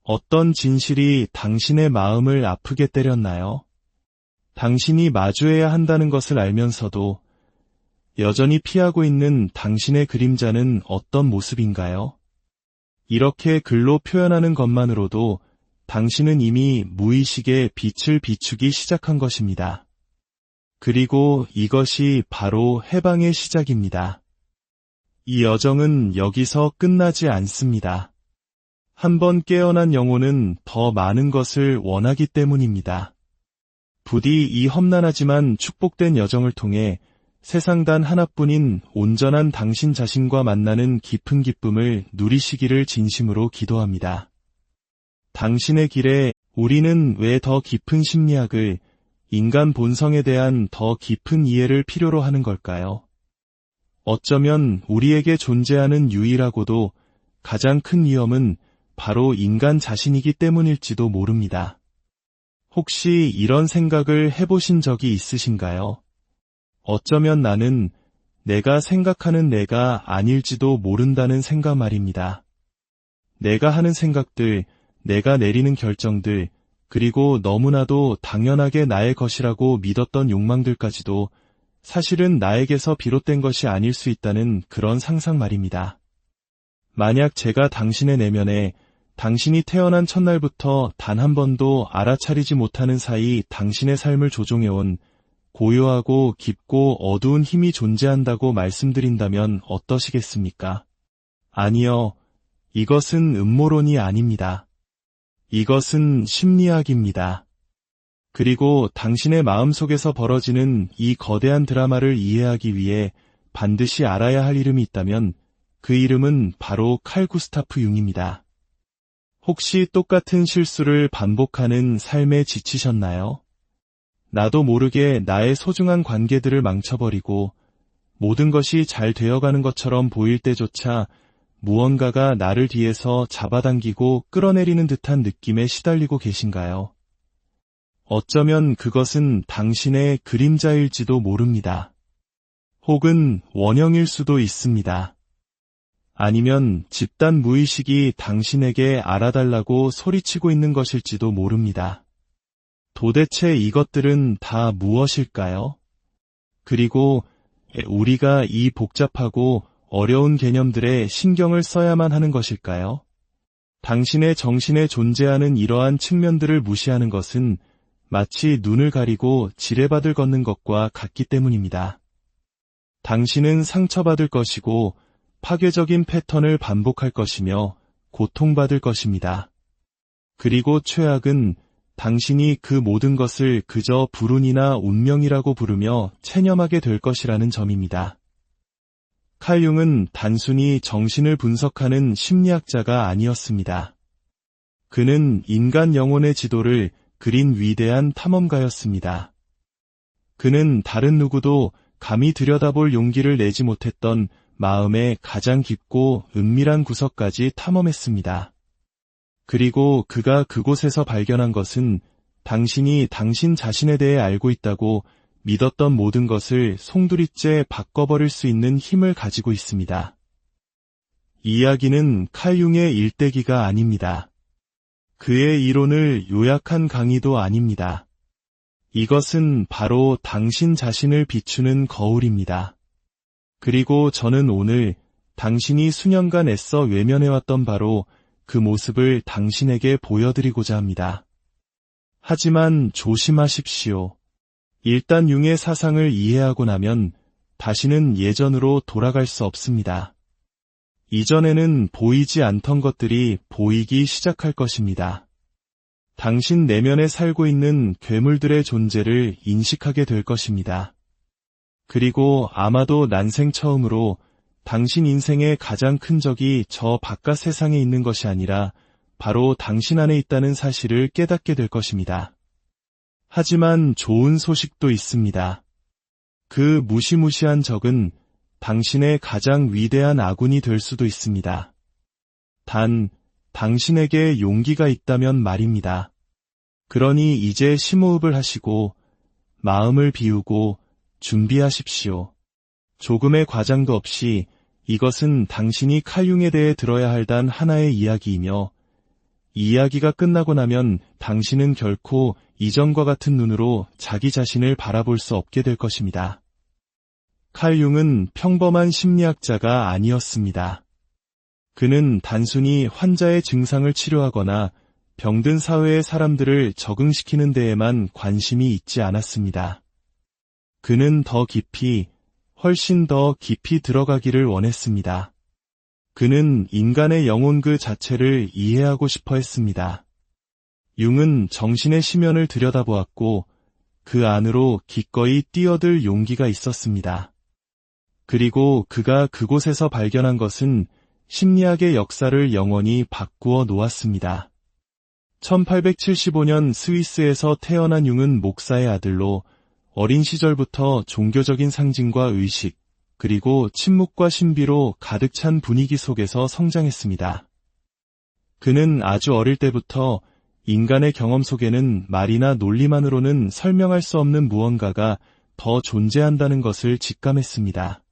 어떤 진실이 당신의 마음을 아프게 때렸나요? 당신이 마주해야 한다는 것을 알면서도 여전히 피하고 있는 당신의 그림자는 어떤 모습인가요? 이렇게 글로 표현하는 것만으로도 당신은 이미 무의식의 빛을 비추기 시작한 것입니다. 그리고 이것이 바로 해방의 시작입니다. 이 여정은 여기서 끝나지 않습니다. 한번 깨어난 영혼은 더 많은 것을 원하기 때문입니다. 부디 이 험난하지만 축복된 여정을 통해 세상 단 하나뿐인 온전한 당신 자신과 만나는 깊은 기쁨을 누리시기를 진심으로 기도합니다. 당신의 길에 우리는 왜 더 깊은 심리학을, 인간 본성에 대한 더 깊은 이해를 필요로 하는 걸까요? 어쩌면 우리에게 존재하는 유일하고도 가장 큰 위험은 바로 인간 자신이기 때문일지도 모릅니다. 혹시 이런 생각을 해보신 적이 있으신가요? 어쩌면 나는 내가 생각하는 내가 아닐지도 모른다는 생각 말입니다. 내가 하는 생각들, 내가 내리는 결정들, 그리고 너무나도 당연하게 나의 것이라고 믿었던 욕망들까지도 사실은 나에게서 비롯된 것이 아닐 수 있다는 그런 상상 말입니다. 만약 제가 당신의 내면에 당신이 태어난 첫날부터 단 한 번도 알아차리지 못하는 사이 당신의 삶을 조종해온 고요하고 깊고 어두운 힘이 존재한다고 말씀드린다면 어떠시겠습니까? 아니요, 이것은 음모론이 아닙니다. 이것은 심리학입니다. 그리고 당신의 마음속에서 벌어지는 이 거대한 드라마를 이해하기 위해 반드시 알아야 할 이름이 있다면 그 이름은 바로 칼 구스타프 융입니다. 혹시 똑같은 실수를 반복하는 삶에 지치셨나요? 나도 모르게 나의 소중한 관계들을 망쳐버리고 모든 것이 잘 되어가는 것처럼 보일 때조차 무언가가 나를 뒤에서 잡아당기고 끌어내리는 듯한 느낌에 시달리고 계신가요? 어쩌면 그것은 당신의 그림자일지도 모릅니다. 혹은 원형일 수도 있습니다. 아니면 집단 무의식이 당신에게 알아달라고 소리치고 있는 것일지도 모릅니다. 도대체 이것들은 다 무엇일까요? 그리고 우리가 이 복잡하고 어려운 개념들에 신경을 써야만 하는 것일까요? 당신의 정신에 존재하는 이러한 측면들을 무시하는 것은 마치 눈을 가리고 지뢰밭을 걷는 것과 같기 때문입니다. 당신은 상처받을 것이고 파괴적인 패턴을 반복할 것이며 고통받을 것입니다. 그리고 최악은 당신이 그 모든 것을 그저 불운이나 운명이라고 부르며 체념하게 될 것이라는 점입니다. 칼 융은 단순히 정신을 분석하는 심리학자가 아니었습니다. 그는 인간 영혼의 지도를 그린 위대한 탐험가였습니다. 그는 다른 누구도 감히 들여다볼 용기를 내지 못했던 마음의 가장 깊고 은밀한 구석까지 탐험했습니다. 그리고 그가 그곳에서 발견한 것은 당신이 당신 자신에 대해 알고 있다고 믿었던 모든 것을 송두리째 바꿔버릴 수 있는 힘을 가지고 있습니다. 이 이야기는 칼 융의 일대기가 아닙니다. 그의 이론을 요약한 강의도 아닙니다. 이것은 바로 당신 자신을 비추는 거울입니다. 그리고 저는 오늘 당신이 수년간 애써 외면해왔던 바로 그 모습을 당신에게 보여드리고자 합니다. 하지만 조심하십시오. 일단 융의 사상을 이해하고 나면 다시는 예전으로 돌아갈 수 없습니다. 이전에는 보이지 않던 것들이 보이기 시작할 것입니다. 당신 내면에 살고 있는 괴물들의 존재를 인식하게 될 것입니다. 그리고 아마도 난생 처음으로 당신 인생의 가장 큰 적이 저 바깥 세상에 있는 것이 아니라 바로 당신 안에 있다는 사실을 깨닫게 될 것입니다. 하지만 좋은 소식도 있습니다. 그 무시무시한 적은 당신의 가장 위대한 아군이 될 수도 있습니다. 단, 당신에게 용기가 있다면 말입니다. 그러니 이제 심호흡을 하시고 마음을 비우고 준비하십시오. 조금의 과장도 없이 이것은 당신이 칼융에 대해 들어야 할 단 하나의 이야기이며 이 이야기가 끝나고 나면 당신은 결코 이전과 같은 눈으로 자기 자신을 바라볼 수 없게 될 것입니다. 칼융은 평범한 심리학자가 아니었습니다. 그는 단순히 환자의 증상을 치료하거나 병든 사회의 사람들을 적응시키는 데에만 관심이 있지 않았습니다. 그는 더 깊이, 훨씬 더 깊이 들어가기를 원했습니다. 그는 인간의 영혼 그 자체를 이해하고 싶어 했습니다. 융은 정신의 심연을 들여다보았고 그 안으로 기꺼이 뛰어들 용기가 있었습니다. 그리고 그가 그곳에서 발견한 것은 심리학의 역사를 영원히 바꾸어 놓았습니다. 1875년 스위스에서 태어난 융은 목사의 아들로 어린 시절부터 종교적인 상징과 의식, 그리고 침묵과 신비로 가득 찬 분위기 속에서 성장했습니다. 그는 아주 어릴 때부터 인간의 경험 속에는 말이나 논리만으로는 설명할 수 없는 무언가가 더 존재한다는 것을 직감했습니다.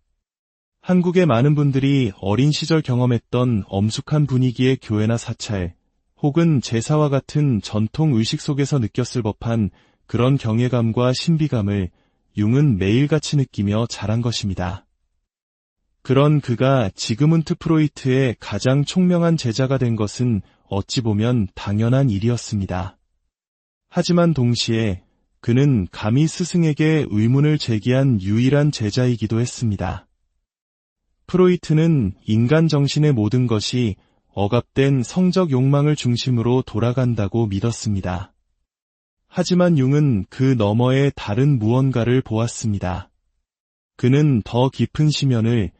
한국의 많은 분들이 어린 시절 경험했던 엄숙한 분위기의 교회나 사찰, 혹은 제사와 같은 전통 의식 속에서 느꼈을 법한 그런 경외감과 신비감을 융은 매일같이 느끼며 자란 것입니다. 그런 그가 지그문트 프로이트의 가장 총명한 제자가 된 것은 어찌 보면 당연한 일이었습니다. 하지만 동시에 그는 감히 스승에게 의문을 제기한 유일한 제자이기도 했습니다. 프로이트는 인간 정신의 모든 것이 억압된 성적 욕망을 중심으로 돌아간다고 믿었습니다. 하지만 융은 그 너머에 다른 무언가를 보았습니다. 그는 더 깊은 심연을,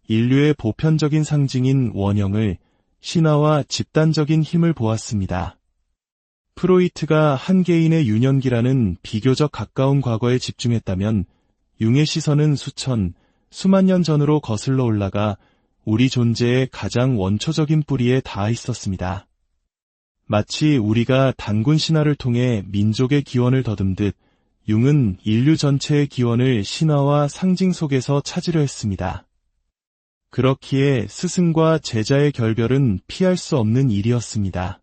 인류의 보편적인 상징인 원형을, 신화와 집단적인 힘을 보았습니다. 프로이트가 한 개인의 유년기라는 비교적 가까운 과거에 집중했다면 융의 시선은 수만 년 전으로 거슬러 올라가 우리 존재의 가장 원초적인 뿌리에 닿아 있었습니다. 마치 우리가 단군 신화를 통해 민족의 기원을 더듬듯 융은 인류 전체의 기원을 신화와 상징 속에서 찾으려 했습니다. 그렇기에 스승과 제자의 결별은 피할 수 없는 일이었습니다.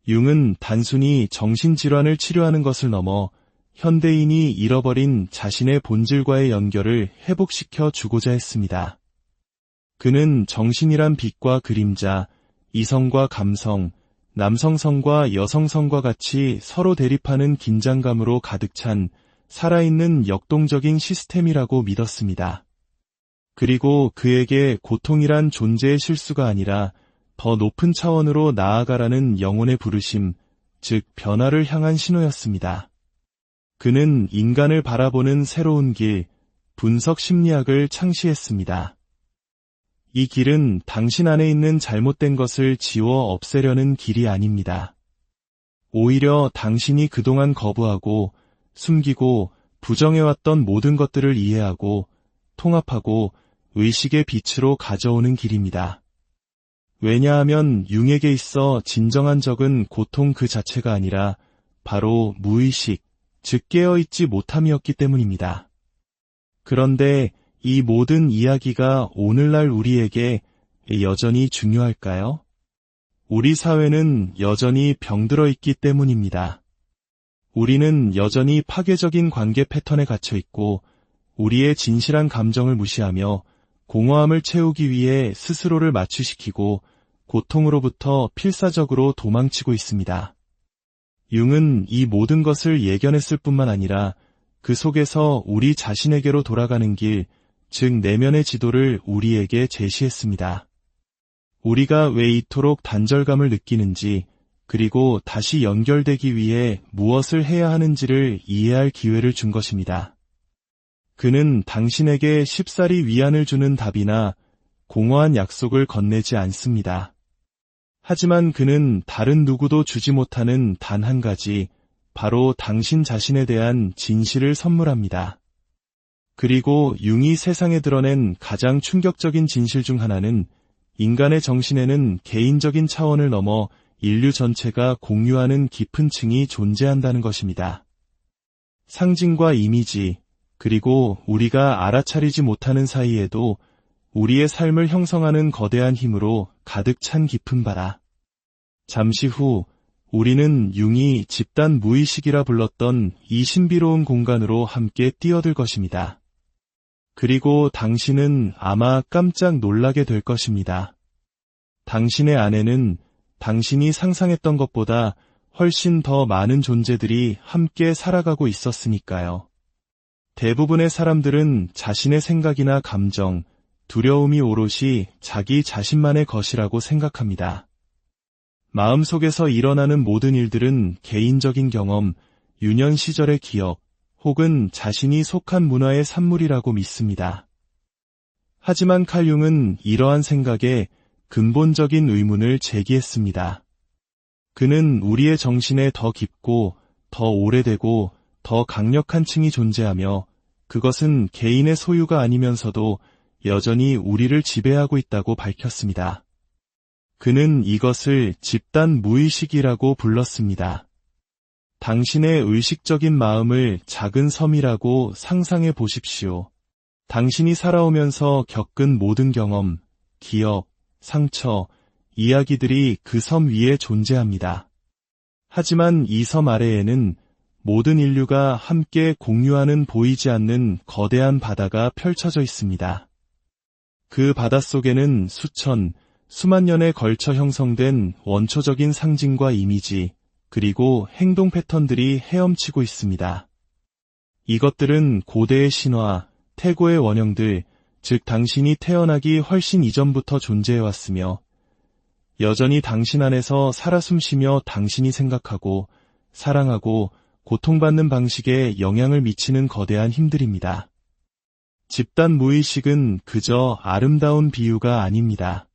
융은 단순히 정신질환을 치료하는 것을 넘어 현대인이 잃어버린 자신의 본질과의 연결을 회복시켜 주고자 했습니다. 그는 정신이란 빛과 그림자, 이성과 감성, 남성성과 여성성과 같이 서로 대립하는 긴장감으로 가득 찬 살아있는 역동적인 시스템이라고 믿었습니다. 그리고 그에게 고통이란 존재의 실수가 아니라 더 높은 차원으로 나아가라는 영혼의 부르심, 즉 변화를 향한 신호였습니다. 그는 인간을 바라보는 새로운 길, 분석 심리학을 창시했습니다. 이 길은 당신 안에 있는 잘못된 것을 지워 없애려는 길이 아닙니다. 오히려 당신이 그동안 거부하고 숨기고 부정해왔던 모든 것들을 이해하고 통합하고 의식의 빛으로 가져오는 길입니다. 왜냐하면 융에게 있어 진정한 적은 고통 그 자체가 아니라 바로 무의식, 즉 깨어있지 못함이었기 때문입니다. 그런데 이 모든 이야기가 오늘날 우리에게 여전히 중요할까요? 우리 사회는 여전히 병들어 있기 때문입니다. 우리는 여전히 파괴적인 관계 패턴에 갇혀 있고 우리의 진실한 감정을 무시하며 공허함을 채우기 위해 스스로를 마취시키고 고통으로부터 필사적으로 도망치고 있습니다. 융은 이 모든 것을 예견했을 뿐만 아니라 그 속에서 우리 자신에게로 돌아가는 길, 즉 내면의 지도를 우리에게 제시했습니다. 우리가 왜 이토록 단절감을 느끼는지, 그리고 다시 연결되기 위해 무엇을 해야 하는지를 이해할 기회를 준 것입니다. 그는 당신에게 쉽사리 위안을 주는 답이나 공허한 약속을 건네지 않습니다. 하지만 그는 다른 누구도 주지 못하는 단 한 가지, 바로 당신 자신에 대한 진실을 선물합니다. 그리고 융이 세상에 드러낸 가장 충격적인 진실 중 하나는 인간의 정신에는 개인적인 차원을 넘어 인류 전체가 공유하는 깊은 층이 존재한다는 것입니다. 상징과 이미지, 그리고 우리가 알아차리지 못하는 사이에도 우리의 삶을 형성하는 거대한 힘으로 가득 찬 깊은 바다. 잠시 후 우리는 융이 집단 무의식이라 불렀던 이 신비로운 공간으로 함께 뛰어들 것입니다. 그리고 당신은 아마 깜짝 놀라게 될 것입니다. 당신의 안에는 당신이 상상했던 것보다 훨씬 더 많은 존재들이 함께 살아가고 있었으니까요. 대부분의 사람들은 자신의 생각이나 감정, 두려움이 오롯이 자기 자신만의 것이라고 생각합니다. 마음속에서 일어나는 모든 일들은 개인적인 경험, 유년 시절의 기억, 혹은 자신이 속한 문화의 산물이라고 믿습니다. 하지만 칼 융은 이러한 생각에 근본적인 의문을 제기했습니다. 그는 우리의 정신에 더 깊고, 더 오래되고, 더 강력한 층이 존재하며 그것은 개인의 소유가 아니면서도 여전히 우리를 지배하고 있다고 밝혔습니다. 그는 이것을 집단 무의식이라고 불렀습니다. 당신의 의식적인 마음을 작은 섬이라고 상상해 보십시오. 당신이 살아오면서 겪은 모든 경험, 기억, 상처, 이야기들이 그 섬 위에 존재합니다. 하지만 이 섬 아래에는 모든 인류가 함께 공유하는 보이지 않는 거대한 바다가 펼쳐져 있습니다. 그 바닷속에는 수만 년에 걸쳐 형성된 원초적인 상징과 이미지, 그리고 행동 패턴들이 헤엄치고 있습니다. 이것들은 고대의 신화, 태고의 원형들, 즉 당신이 태어나기 훨씬 이전부터 존재해왔으며 여전히 당신 안에서 살아 숨쉬며 당신이 생각하고, 사랑하고, 고통받는 방식에 영향을 미치는 거대한 힘들입니다. 집단 무의식은 그저 아름다운 비유가 아닙니다.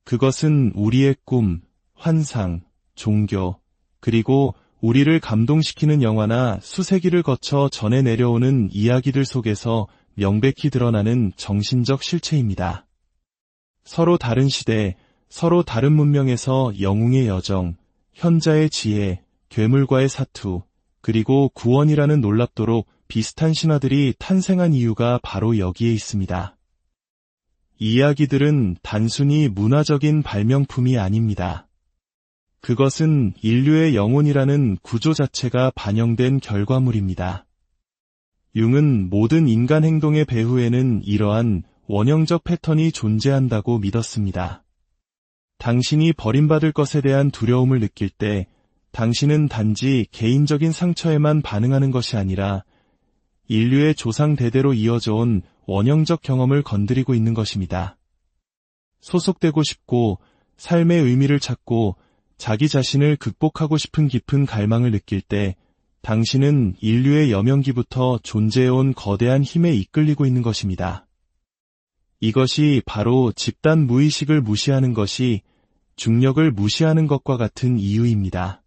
그것은 우리의 꿈, 환상, 종교, 그리고 우리를 감동시키는 영화나 수세기를 거쳐 전해 내려오는 이야기들 속에서 명백히 드러나는 정신적 실체입니다. 서로 다른 시대, 서로 다른 문명에서 영웅의 여정, 현자의 지혜, 괴물과의 사투, 그리고 구원이라는 놀랍도록 비슷한 신화들이 탄생한 이유가 바로 여기에 있습니다. 이 이야기들은 단순히 문화적인 발명품이 아닙니다. 그것은 인류의 영혼이라는 구조 자체가 반영된 결과물입니다. 융은 모든 인간 행동의 배후에는 이러한 원형적 패턴이 존재한다고 믿었습니다. 당신이 버림받을 것에 대한 두려움을 느낄 때 당신은 단지 개인적인 상처에만 반응하는 것이 아니라 인류의 조상 대대로 이어져 온 원형적 경험을 건드리고 있는 것입니다. 소속되고 싶고 삶의 의미를 찾고 자기 자신을 극복하고 싶은 깊은 갈망을 느낄 때 당신은 인류의 여명기부터 존재해온 거대한 힘에 이끌리고 있는 것입니다. 이것이 바로 집단 무의식을 무시하는 것이 중력을 무시하는 것과 같은 이유입니다.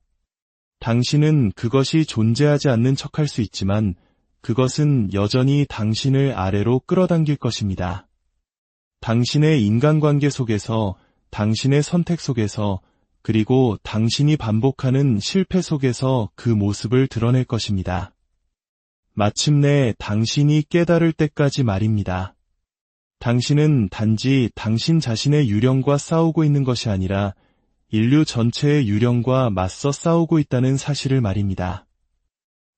당신은 그것이 존재하지 않는 척할 수 있지만 그것은 여전히 당신을 아래로 끌어당길 것입니다. 당신의 인간관계 속에서, 당신의 선택 속에서, 그리고 당신이 반복하는 실패 속에서 그 모습을 드러낼 것입니다. 마침내 당신이 깨달을 때까지 말입니다. 당신은 단지 당신 자신의 유령과 싸우고 있는 것이 아니라 인류 전체의 유령과 맞서 싸우고 있다는 사실을 말입니다.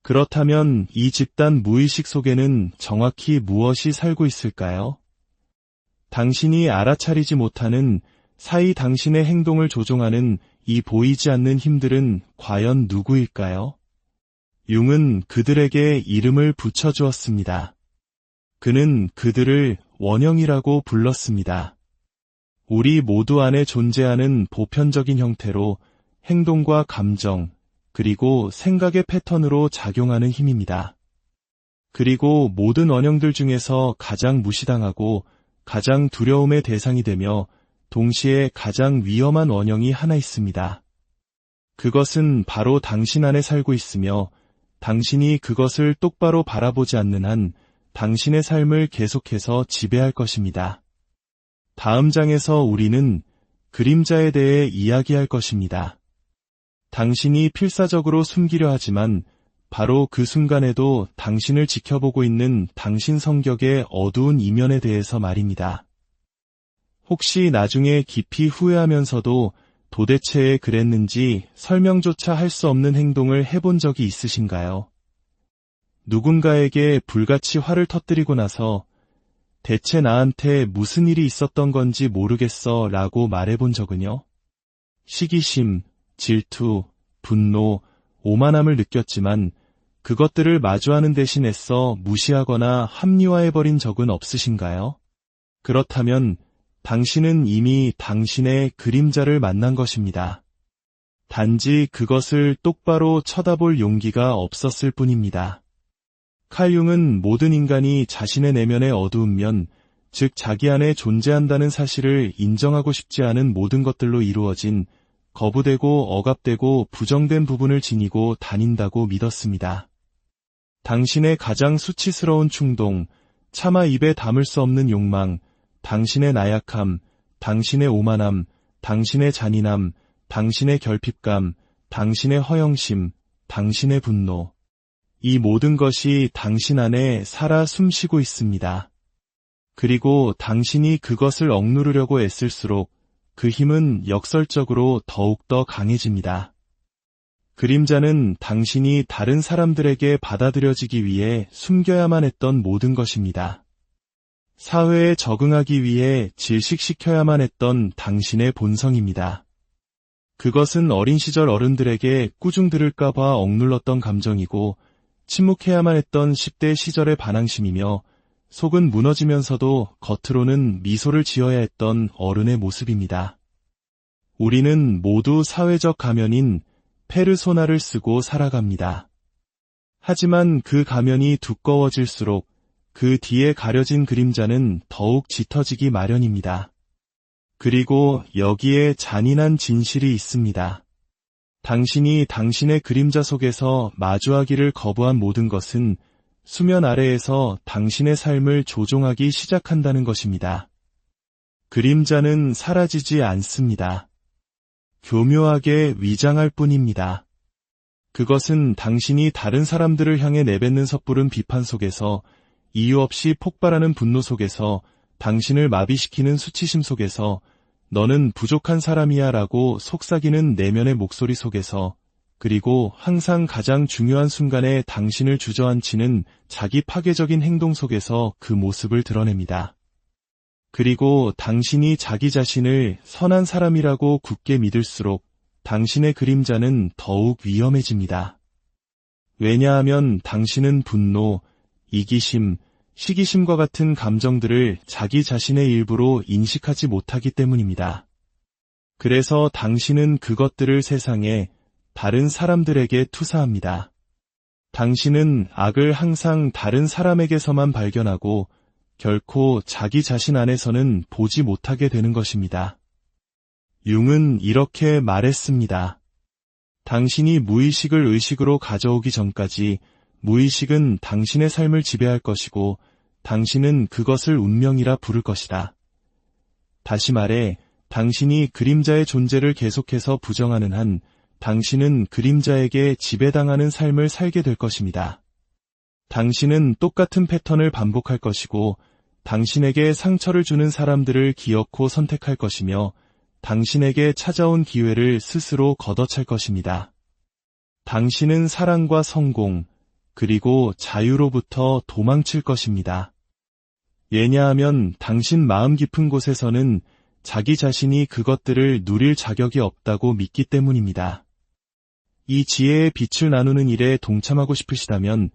그렇다면 이 집단 무의식 속에는 정확히 무엇이 살고 있을까요? 당신이 알아차리지 못하는 사이 당신의 행동을 조종하는 이 보이지 않는 힘들은 과연 누구일까요? 융은 그들에게 이름을 붙여주었습니다. 그는 그들을 원형이라고 불렀습니다. 우리 모두 안에 존재하는 보편적인 형태로 행동과 감정, 그리고 생각의 패턴으로 작용하는 힘입니다. 그리고 모든 원형들 중에서 가장 무시당하고 가장 두려움의 대상이 되며 동시에 가장 위험한 원형이 하나 있습니다. 그것은 바로 당신 안에 살고 있으며 당신이 그것을 똑바로 바라보지 않는 한 당신의 삶을 계속해서 지배할 것입니다. 다음 장에서 우리는 그림자에 대해 이야기할 것입니다. 당신이 필사적으로 숨기려 하지만 바로 그 순간에도 당신을 지켜보고 있는 당신 성격의 어두운 이면에 대해서 말입니다. 혹시 나중에 깊이 후회하면서도 도대체 왜 그랬는지 설명조차 할 수 없는 행동을 해본 적이 있으신가요? 누군가에게 불같이 화를 터뜨리고 나서 대체 나한테 무슨 일이 있었던 건지 모르겠어 라고 말해본 적은요? 시기심, 질투, 분노, 오만함을 느꼈지만 그것들을 마주하는 대신 애써 무시하거나 합리화해버린 적은 없으신가요? 그렇다면 당신은 이미 당신의 그림자를 만난 것입니다. 단지 그것을 똑바로 쳐다볼 용기가 없었을 뿐입니다. 칼 융은 모든 인간이 자신의 내면의 어두운 면, 즉 자기 안에 존재한다는 사실을 인정하고 싶지 않은 모든 것들로 이루어진 거부되고 억압되고 부정된 부분을 지니고 다닌다고 믿었습니다. 당신의 가장 수치스러운 충동, 차마 입에 담을 수 없는 욕망, 당신의 나약함, 당신의 오만함, 당신의 잔인함, 당신의 결핍감, 당신의 허영심, 당신의 분노. 이 모든 것이 당신 안에 살아 숨쉬고 있습니다. 그리고 당신이 그것을 억누르려고 애쓸수록 그 힘은 역설적으로 더욱더 강해집니다. 그림자는 당신이 다른 사람들에게 받아들여지기 위해 숨겨야만 했던 모든 것입니다. 사회에 적응하기 위해 질식시켜야만 했던 당신의 본성입니다. 그것은 어린 시절 어른들에게 꾸중 들을까봐 억눌렀던 감정이고 침묵해야만 했던 10대 시절의 반항심이며 속은 무너지면서도 겉으로는 미소를 지어야 했던 어른의 모습입니다. 우리는 모두 사회적 가면인 페르소나를 쓰고 살아갑니다. 하지만 그 가면이 두꺼워질수록 그 뒤에 가려진 그림자는 더욱 짙어지기 마련입니다. 그리고 여기에 잔인한 진실이 있습니다. 당신이 당신의 그림자 속에서 마주하기를 거부한 모든 것은 수면 아래에서 당신의 삶을 조종하기 시작한다는 것입니다. 그림자는 사라지지 않습니다. 교묘하게 위장할 뿐입니다. 그것은 당신이 다른 사람들을 향해 내뱉는 섣부른 비판 속에서, 이유 없이 폭발하는 분노 속에서, 당신을 마비시키는 수치심 속에서, 너는 부족한 사람이야 라고 속삭이는 내면의 목소리 속에서, 그리고 항상 가장 중요한 순간에 당신을 주저앉히는 자기 파괴적인 행동 속에서 그 모습을 드러냅니다. 그리고 당신이 자기 자신을 선한 사람이라고 굳게 믿을수록 당신의 그림자는 더욱 위험해집니다. 왜냐하면 당신은 분노, 이기심, 시기심과 같은 감정들을 자기 자신의 일부로 인식하지 못하기 때문입니다. 그래서 당신은 그것들을 세상에 다른 사람들에게 투사합니다. 당신은 악을 항상 다른 사람에게서만 발견하고 결코 자기 자신 안에서는 보지 못하게 되는 것입니다. 융은 이렇게 말했습니다. 당신이 무의식을 의식으로 가져오기 전까지 무의식은 당신의 삶을 지배할 것이고 당신은 그것을 운명이라 부를 것이다. 다시 말해, 당신이 그림자의 존재를 계속해서 부정하는 한 당신은 그림자에게 지배당하는 삶을 살게 될 것입니다. 당신은 똑같은 패턴을 반복할 것이고 당신에게 상처를 주는 사람들을 기어코 선택할 것이며 당신에게 찾아온 기회를 스스로 걷어찰 것입니다. 당신은 사랑과 성공, 그리고 자유로부터 도망칠 것입니다. 왜냐하면 당신 마음 깊은 곳에서는 자기 자신이 그것들을 누릴 자격이 없다고 믿기 때문입니다. 이 지혜의 빛을 나누는 일에 동참하고 싶으시다면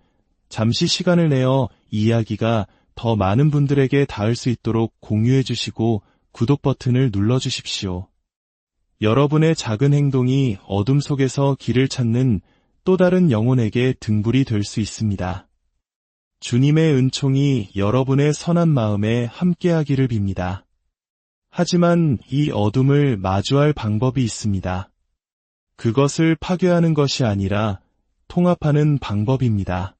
잠시 시간을 내어 이 이야기가 더 많은 분들에게 닿을 수 있도록 공유해 주시고 구독 버튼을 눌러주십시오. 여러분의 작은 행동이 어둠 속에서 길을 찾는 또 다른 영혼에게 등불이 될 수 있습니다. 주님의 은총이 여러분의 선한 마음에 함께하기를 빕니다. 하지만 이 어둠을 마주할 방법이 있습니다. 그것을 파괴하는 것이 아니라 통합하는 방법입니다.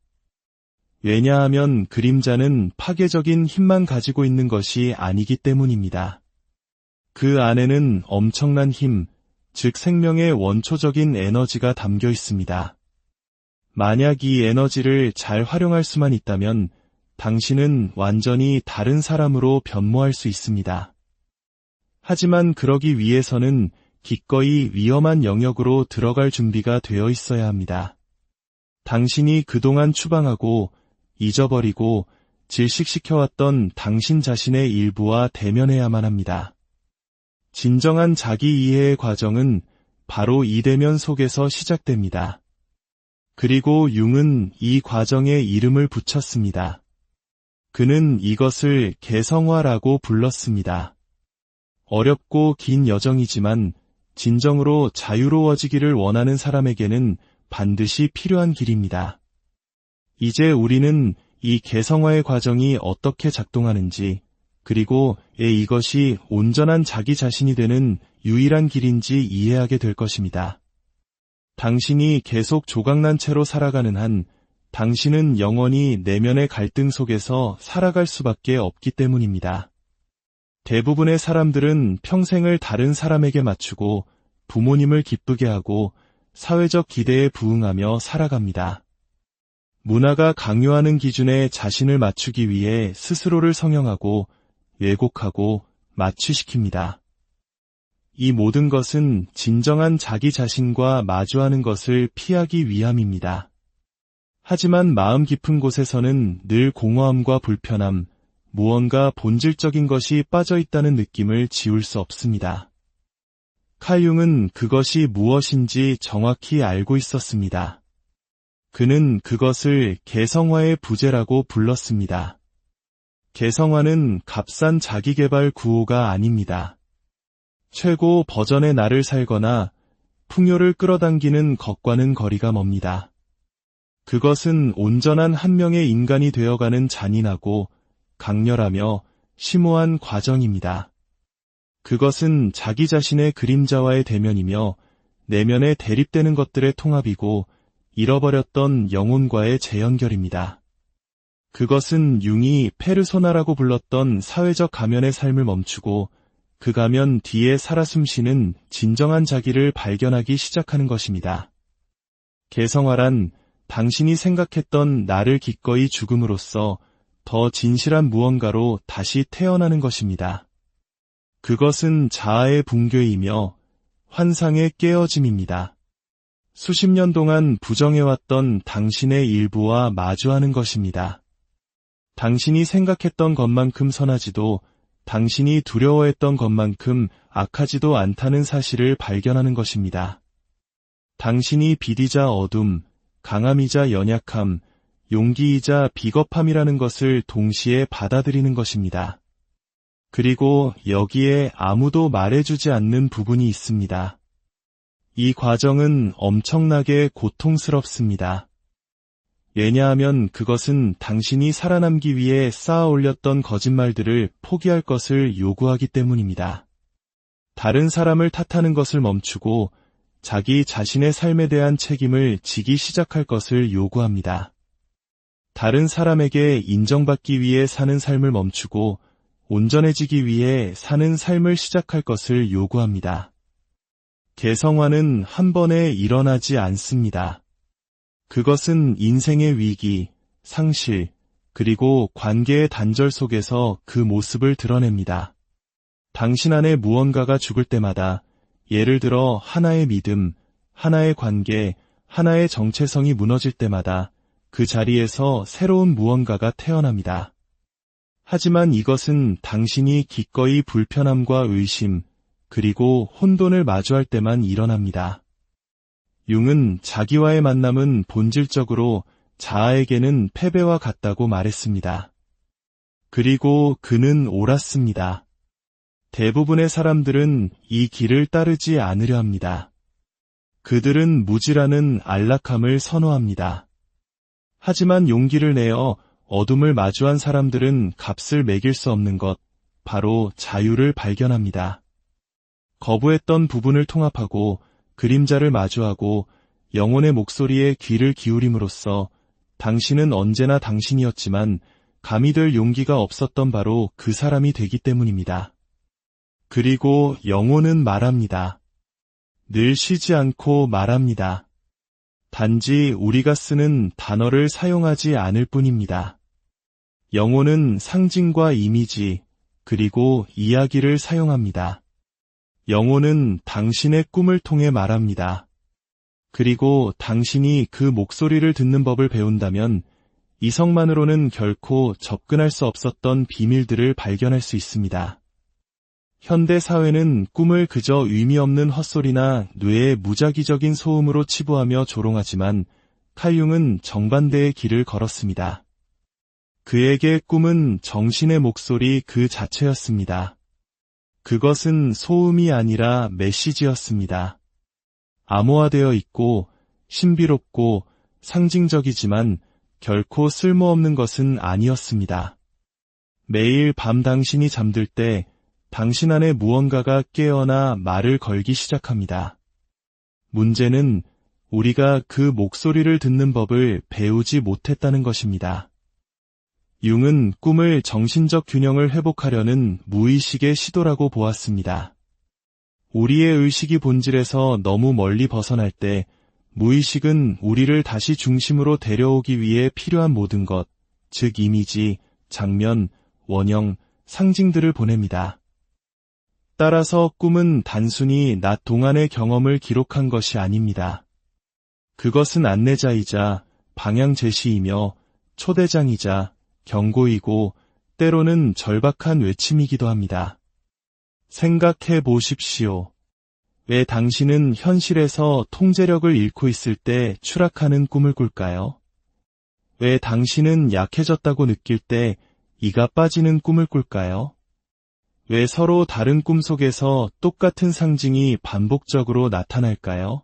왜냐하면 그림자는 파괴적인 힘만 가지고 있는 것이 아니기 때문입니다. 그 안에는 엄청난 힘, 즉 생명의 원초적인 에너지가 담겨 있습니다. 만약 이 에너지를 잘 활용할 수만 있다면 당신은 완전히 다른 사람으로 변모할 수 있습니다. 하지만 그러기 위해서는 기꺼이 위험한 영역으로 들어갈 준비가 되어 있어야 합니다. 당신이 그동안 추방하고 잊어버리고 질식시켜왔던 당신 자신의 일부와 대면해야만 합니다. 진정한 자기 이해의 과정은 바로 이 대면 속에서 시작됩니다. 그리고 융은 이 과정에 이름을 붙였습니다. 그는 이것을 개성화라고 불렀습니다. 어렵고 긴 여정이지만 진정으로 자유로워지기를 원하는 사람에게는 반드시 필요한 길입니다. 이제 우리는 이 개성화의 과정이 어떻게 작동하는지, 그리고 이것이 온전한 자기 자신이 되는 유일한 길인지 이해하게 될 것입니다. 당신이 계속 조각난 채로 살아가는 한 당신은 영원히 내면의 갈등 속에서 살아갈 수밖에 없기 때문입니다. 대부분의 사람들은 평생을 다른 사람에게 맞추고 부모님을 기쁘게 하고 사회적 기대에 부응하며 살아갑니다. 문화가 강요하는 기준에 자신을 맞추기 위해 스스로를 성형하고 왜곡하고 마취시킵니다. 이 모든 것은 진정한 자기 자신과 마주하는 것을 피하기 위함입니다. 하지만 마음 깊은 곳에서는 늘 공허함과 불편함, 무언가 본질적인 것이 빠져있다는 느낌을 지울 수 없습니다. 칼 융은 그것이 무엇인지 정확히 알고 있었습니다. 그는 그것을 개성화의 부재라고 불렀습니다. 개성화는 값싼 자기개발 구호가 아닙니다. 최고 버전의 나를 살거나 풍요를 끌어당기는 것과는 거리가 멉니다. 그것은 온전한 한 명의 인간이 되어가는 잔인하고 강렬하며 심오한 과정입니다. 그것은 자기 자신의 그림자와의 대면이며 내면에 대립되는 것들의 통합이고 잃어버렸던 영혼과의 재연결입니다. 그것은 융이 페르소나라고 불렀던 사회적 가면의 삶을 멈추고 그 가면 뒤에 살아 숨쉬는 진정한 자기를 발견하기 시작하는 것입니다. 개성화란 당신이 생각했던 나를 기꺼이 죽음으로써 더 진실한 무언가로 다시 태어나는 것입니다. 그것은 자아의 붕괴이며 환상의 깨어짐입니다. 수십 년 동안 부정해왔던 당신의 일부와 마주하는 것입니다. 당신이 생각했던 것만큼 선하지도 당신이 두려워했던 것만큼 악하지도 않다는 사실을 발견하는 것입니다. 당신이 빛이자 어둠, 강함이자 연약함, 용기이자 비겁함이라는 것을 동시에 받아들이는 것입니다. 그리고 여기에 아무도 말해주지 않는 부분이 있습니다. 이 과정은 엄청나게 고통스럽습니다. 왜냐하면 그것은 당신이 살아남기 위해 쌓아 올렸던 거짓말들을 포기할 것을 요구하기 때문입니다. 다른 사람을 탓하는 것을 멈추고 자기 자신의 삶에 대한 책임을 지기 시작할 것을 요구합니다. 다른 사람에게 인정받기 위해 사는 삶을 멈추고 온전해지기 위해 사는 삶을 시작할 것을 요구합니다. 개성화는 한 번에 일어나지 않습니다. 그것은 인생의 위기, 상실, 그리고 관계의 단절 속에서 그 모습을 드러냅니다. 당신 안에 무언가가 죽을 때마다, 예를 들어 하나의 믿음, 하나의 관계, 하나의 정체성이 무너질 때마다 그 자리에서 새로운 무언가가 태어납니다. 하지만 이것은 당신이 기꺼이 불편함과 의심, 그리고 혼돈을 마주할 때만 일어납니다. 융은 자기와의 만남은 본질적으로 자아에게는 패배와 같다고 말했습니다. 그리고 그는 옳았습니다. 대부분의 사람들은 이 길을 따르지 않으려 합니다. 그들은 무지라는 안락함을 선호합니다. 하지만 용기를 내어 어둠을 마주한 사람들은 값을 매길 수 없는 것, 바로 자유를 발견합니다. 거부했던 부분을 통합하고 그림자를 마주하고 영혼의 목소리에 귀를 기울임으로써 당신은 언제나 당신이었지만 감히 될 용기가 없었던 바로 그 사람이 되기 때문입니다. 그리고 영혼은 말합니다. 늘 쉬지 않고 말합니다. 단지 우리가 쓰는 단어를 사용하지 않을 뿐입니다. 영혼은 상징과 이미지, 그리고 이야기를 사용합니다. 영혼은 당신의 꿈을 통해 말합니다. 그리고 당신이 그 목소리를 듣는 법을 배운다면 이성만으로는 결코 접근할 수 없었던 비밀들을 발견할 수 있습니다. 현대 사회는 꿈을 그저 의미 없는 헛소리나 뇌의 무작위적인 소음으로 치부하며 조롱하지만 칼융은 정반대의 길을 걸었습니다. 그에게 꿈은 정신의 목소리 그 자체였습니다. 그것은 소음이 아니라 메시지였습니다. 암호화되어 있고 신비롭고 상징적이지만 결코 쓸모없는 것은 아니었습니다. 매일 밤 당신이 잠들 때 당신 안에 무언가가 깨어나 말을 걸기 시작합니다. 문제는 우리가 그 목소리를 듣는 법을 배우지 못했다는 것입니다. 융은 꿈을 정신적 균형을 회복하려는 무의식의 시도라고 보았습니다. 우리의 의식이 본질에서 너무 멀리 벗어날 때 무의식은 우리를 다시 중심으로 데려오기 위해 필요한 모든 것, 즉 이미지, 장면, 원형, 상징들을 보냅니다. 따라서 꿈은 단순히 낮 동안의 경험을 기록한 것이 아닙니다. 그것은 안내자이자 방향 제시이며 초대장이자 경고이고 때로는 절박한 외침이기도 합니다. 생각해 보십시오. 왜 당신은 현실에서 통제력을 잃고 있을 때 추락하는 꿈을 꿀까요? 왜 당신은 약해졌다고 느낄 때 이가 빠지는 꿈을 꿀까요? 왜 서로 다른 꿈 속에서 똑같은 상징이 반복적으로 나타날까요?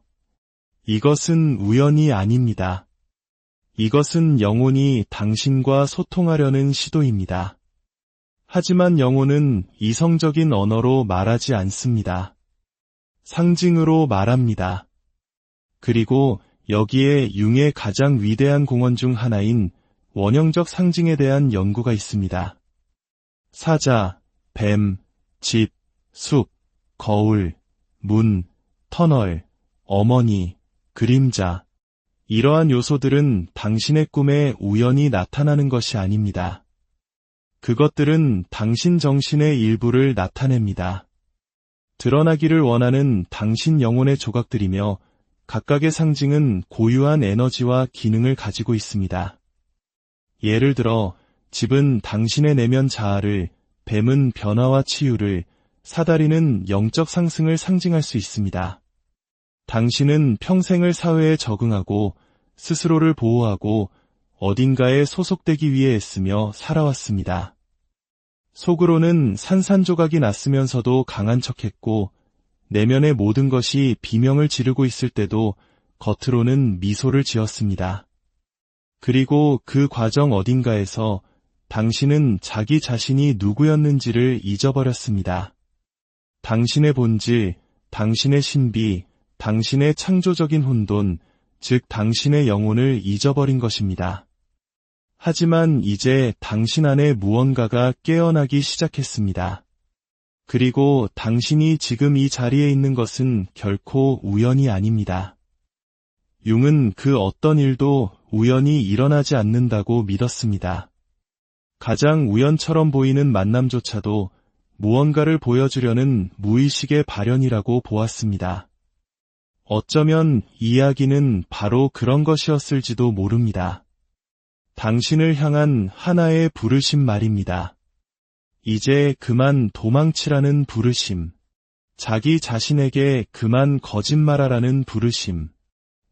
이것은 우연이 아닙니다. 이것은 영혼이 당신과 소통하려는 시도입니다. 하지만 영혼은 이성적인 언어로 말하지 않습니다. 상징으로 말합니다. 그리고 여기에 융의 가장 위대한 공헌 중 하나인 원형적 상징에 대한 연구가 있습니다. 사자, 뱀, 집, 숲, 거울, 문, 터널, 어머니, 그림자. 이러한 요소들은 당신의 꿈에 우연히 나타나는 것이 아닙니다. 그것들은 당신 정신의 일부를 나타냅니다. 드러나기를 원하는 당신 영혼의 조각들이며 각각의 상징은 고유한 에너지와 기능을 가지고 있습니다. 예를 들어 집은 당신의 내면 자아를, 뱀은 변화와 치유를, 사다리는 영적 상승을 상징할 수 있습니다. 당신은 평생을 사회에 적응하고 스스로를 보호하고 어딘가에 소속되기 위해 애쓰며 살아왔습니다. 속으로는 산산조각이 났으면서도 강한 척했고 내면의 모든 것이 비명을 지르고 있을 때도 겉으로는 미소를 지었습니다. 그리고 그 과정 어딘가에서 당신은 자기 자신이 누구였는지를 잊어버렸습니다. 당신의 본질, 당신의 신비, 당신의 창조적인 혼돈, 즉 당신의 영혼을 잊어버린 것입니다. 하지만 이제 당신 안에 무언가가 깨어나기 시작했습니다. 그리고 당신이 지금 이 자리에 있는 것은 결코 우연이 아닙니다. 융은 그 어떤 일도 우연히 일어나지 않는다고 믿었습니다. 가장 우연처럼 보이는 만남조차도 무언가를 보여주려는 무의식의 발현이라고 보았습니다. 어쩌면 이야기는 바로 그런 것이었을지도 모릅니다. 당신을 향한 하나의 부르심 말입니다. 이제 그만 도망치라는 부르심. 자기 자신에게 그만 거짓말하라는 부르심.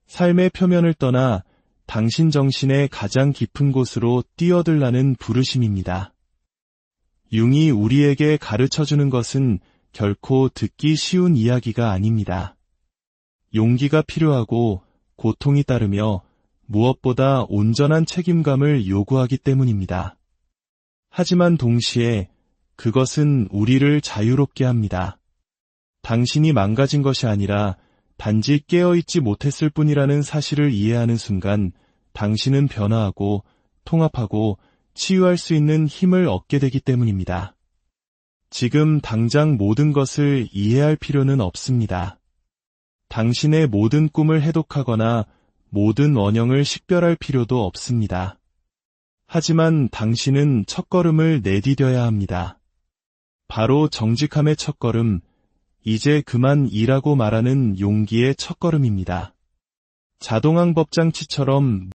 삶의 표면을 떠나 당신 정신의 가장 깊은 곳으로 뛰어들라는 부르심입니다. 융이 우리에게 가르쳐주는 것은 결코 듣기 쉬운 이야기가 아닙니다. 용기가 필요하고 고통이 따르며 무엇보다 온전한 책임감을 요구하기 때문입니다. 하지만 동시에 그것은 우리를 자유롭게 합니다. 당신이 망가진 것이 아니라 단지 깨어있지 못했을 뿐이라는 사실을 이해하는 순간 당신은 변화하고 통합하고 치유할 수 있는 힘을 얻게 되기 때문입니다. 지금 당장 모든 것을 이해할 필요는 없습니다. 당신의 모든 꿈을 해독하거나 모든 원형을 식별할 필요도 없습니다. 하지만 당신은 첫걸음을 내디뎌야 합니다. 바로 정직함의 첫걸음, 이제 그만 일하고 말하는 용기의 첫걸음입니다. 자동항법장치처럼